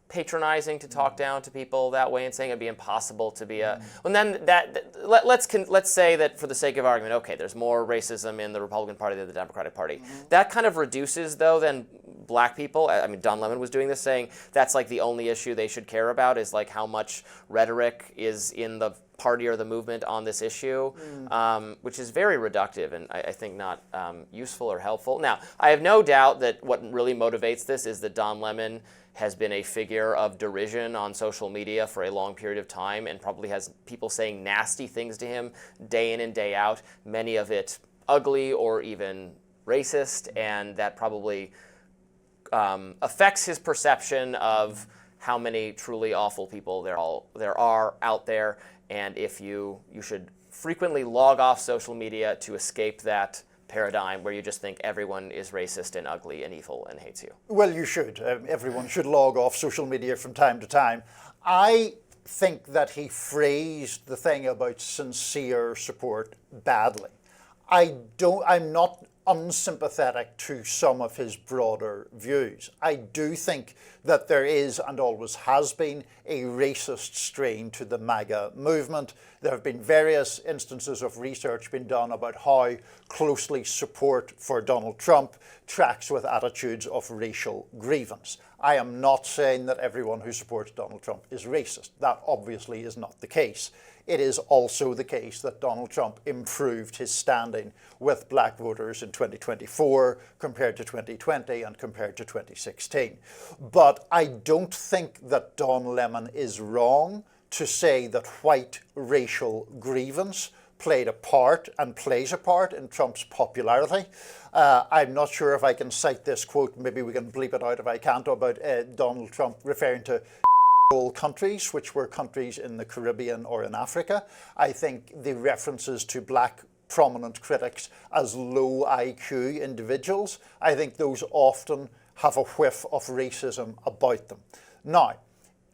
patronizing to talk down to people that way and saying it'd be impossible to be a... Well, then let's say that for the sake of argument, okay, there's more racism in the Republican Party than the Democratic Party. That kind of reduces, though, then black people, I mean, Don Lemon was doing this, saying that's like the only issue they should care about is like how much rhetoric is in the party or the movement on this issue, which is very reductive and I think not useful or helpful. Now, I have no doubt that what really motivates this is that Don Lemon has been a figure of derision on social media for a long period of time and probably has people saying nasty things to him day in and day out, many of it ugly or even racist, and that probably affects his perception of how many truly awful people there are out there, and if you should frequently log off social media to escape that paradigm where you just think everyone is racist and ugly and evil and hates you. Well, you should. Everyone should log off social media from time to time. I think that he phrased the thing about sincere support badly. I'm not unsympathetic to some of his broader views. I do think that there is and always has been a racist strain to the Maga movement. There have been various instances of research being done about how closely support for Donald Trump tracks with attitudes of racial grievance. I am not saying that everyone who supports Donald Trump is racist. That obviously is not the case. It is also the case that Donald Trump improved his standing with black voters in 2024 compared to 2020 and compared to 2016. But I don't think that Don Lemon is wrong to say that white racial grievance played a part and plays a part in Trump's popularity. I'm not sure if I can cite this quote, maybe we can bleep it out if I can't, about Donald Trump referring to countries, which were countries in the Caribbean or in Africa. I think the references to black prominent critics as low IQ individuals, I think those often have a whiff of racism about them. Now,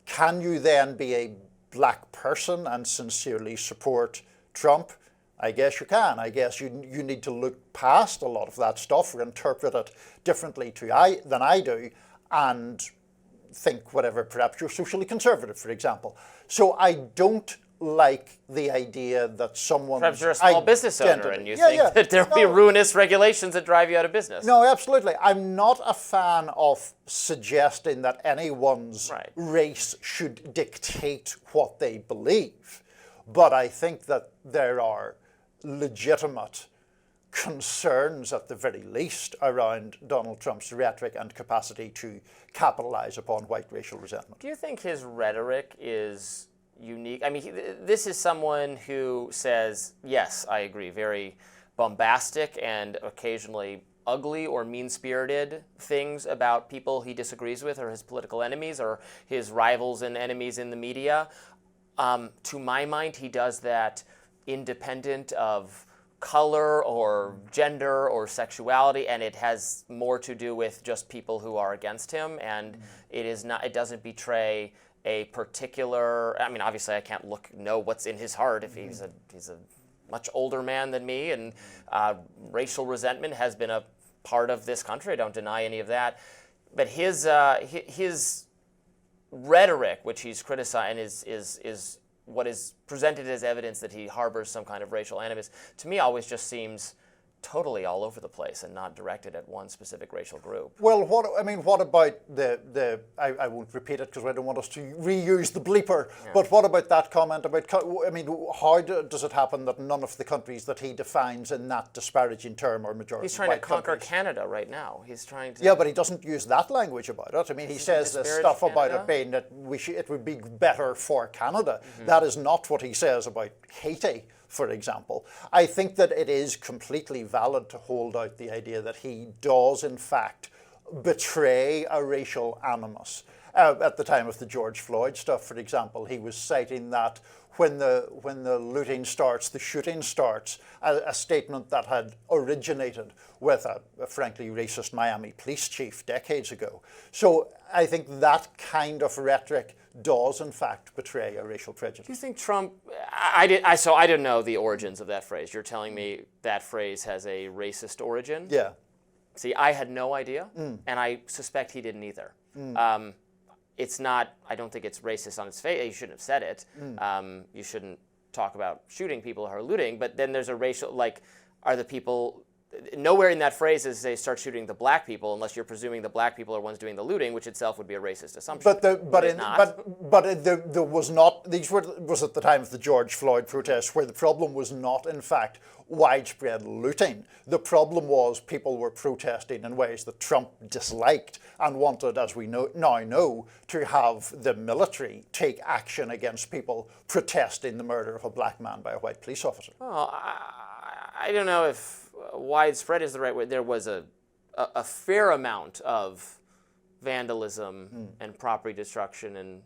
can you then be a black person and sincerely support Trump? I guess you can. I guess you need to look past a lot of that stuff or interpret it differently than I do, and think whatever, perhaps you're socially conservative, for example. So I don't like the idea that someone... Perhaps you're a small business owner and you think that there will be ruinous regulations that drive you out of business. No, absolutely. I'm not a fan of suggesting that anyone's race should dictate what they believe. But I think that there are legitimate concerns, at the very least, around Donald Trump's rhetoric and capacity to capitalize upon white racial resentment. Do you think his rhetoric is unique? I mean, this is someone who says, yes, I agree, very bombastic and occasionally ugly or mean-spirited things about people he disagrees with or his political enemies or his rivals and enemies in the media. To my mind, he does that independent of color or gender or sexuality, and it has more to do with just people who are against him, and it doesn't betray a particular, I mean, obviously I can't know what's in his heart if he's a much older man than me, and racial resentment has been a part of this country. I don't deny any of that. But his rhetoric, which he's criticizing, is what is presented as evidence that he harbors some kind of racial animus, to me always just seems totally all over the place and not directed at one specific racial group. Well, what about I won't repeat it because I don't want us to reuse the bleeper, but what about that comment about, I mean, how does it happen that none of the countries that he defines in that disparaging term are majority He's trying to conquer countries? Canada right now. He's trying to... Yeah, but he doesn't use that language about it. I mean, he says this stuff about it being that it would be better for Canada. That is not what he says about Haiti, for example. I think that it is completely valid to hold out the idea that he does, in fact, betray a racial animus. At the time of the George Floyd stuff, for example, he was citing that when the looting starts, the shooting starts, a statement that had originated with a frankly racist Miami police chief decades ago. So I think that kind of rhetoric does, in fact, betray a racial prejudice. Do you think Trump... I didn't know the origins of that phrase. You're telling me that phrase has a racist origin? Yeah. See, I had no idea, and I suspect he didn't either. It's not... I don't think it's racist on its face. You shouldn't have said it. You shouldn't talk about shooting people who are looting, but then there's a racial... Like, are the people... Nowhere in that phrase is they start shooting the black people unless you're presuming the black people are ones doing the looting, which itself would be a racist assumption. But there was not. These was at the time of the George Floyd protests, where the problem was not, in fact, widespread looting. The problem was people were protesting in ways that Trump disliked and wanted, as we now know, to have the military take action against people protesting the murder of a black man by a white police officer. Oh, I don't know if widespread is the right word. There was a fair amount of vandalism and property destruction and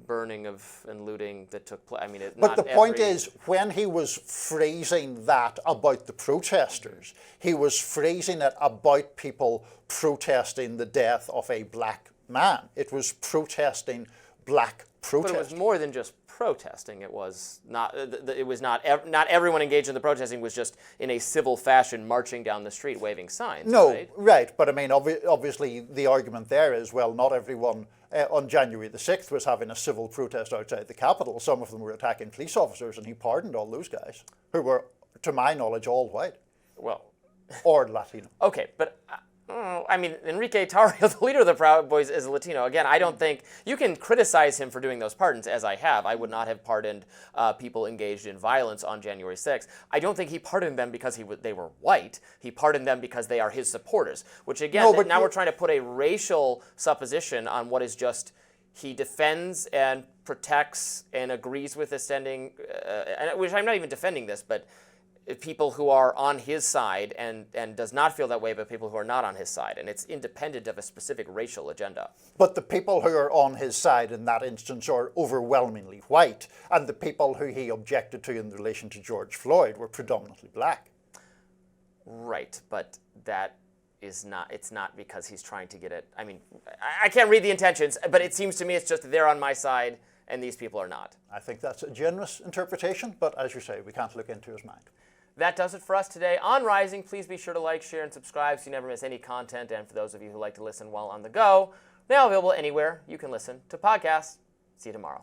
burning and looting that took place. I mean, but the point is, when he was phrasing that about the protesters, he was phrasing it about people protesting the death of a black man. It was protesting black protesters. But it was more than just protesting. It was not. It was not. Not everyone engaged in the protesting was just in a civil fashion marching down the street waving signs. No, right. But I mean, obviously, the argument there is, well, not everyone on January the 6th was having a civil protest outside the Capitol. Some of them were attacking police officers, and he pardoned all those guys who were, to my knowledge, all white. Well, or Latino. Okay, but. I mean, Enrique Tarrio, the leader of the Proud Boys, is a Latino. Again, I don't think you can criticize him for doing those pardons, as I have. I would not have pardoned people engaged in violence on January 6th. I don't think he pardoned them because they were white. He pardoned them because they are his supporters, which, again, no, now we're trying to put a racial supposition on what is just he defends and protects and agrees with ascending, which I'm not even defending this, but people who are on his side and does not feel that way about people who are not on his side. And it's independent of a specific racial agenda. But the people who are on his side in that instance are overwhelmingly white. And the people who he objected to in relation to George Floyd were predominantly black. Right, but that is not, it's not because he's trying to get it. I mean, I can't read the intentions, but it seems to me it's just they're on my side and these people are not. I think that's a generous interpretation, but as you say, we can't look into his mind. That does it for us today on Rising. Please be sure to like, share, and subscribe so you never miss any content. And for those of you who like to listen while on the go, now available anywhere you can listen to podcasts. See you tomorrow.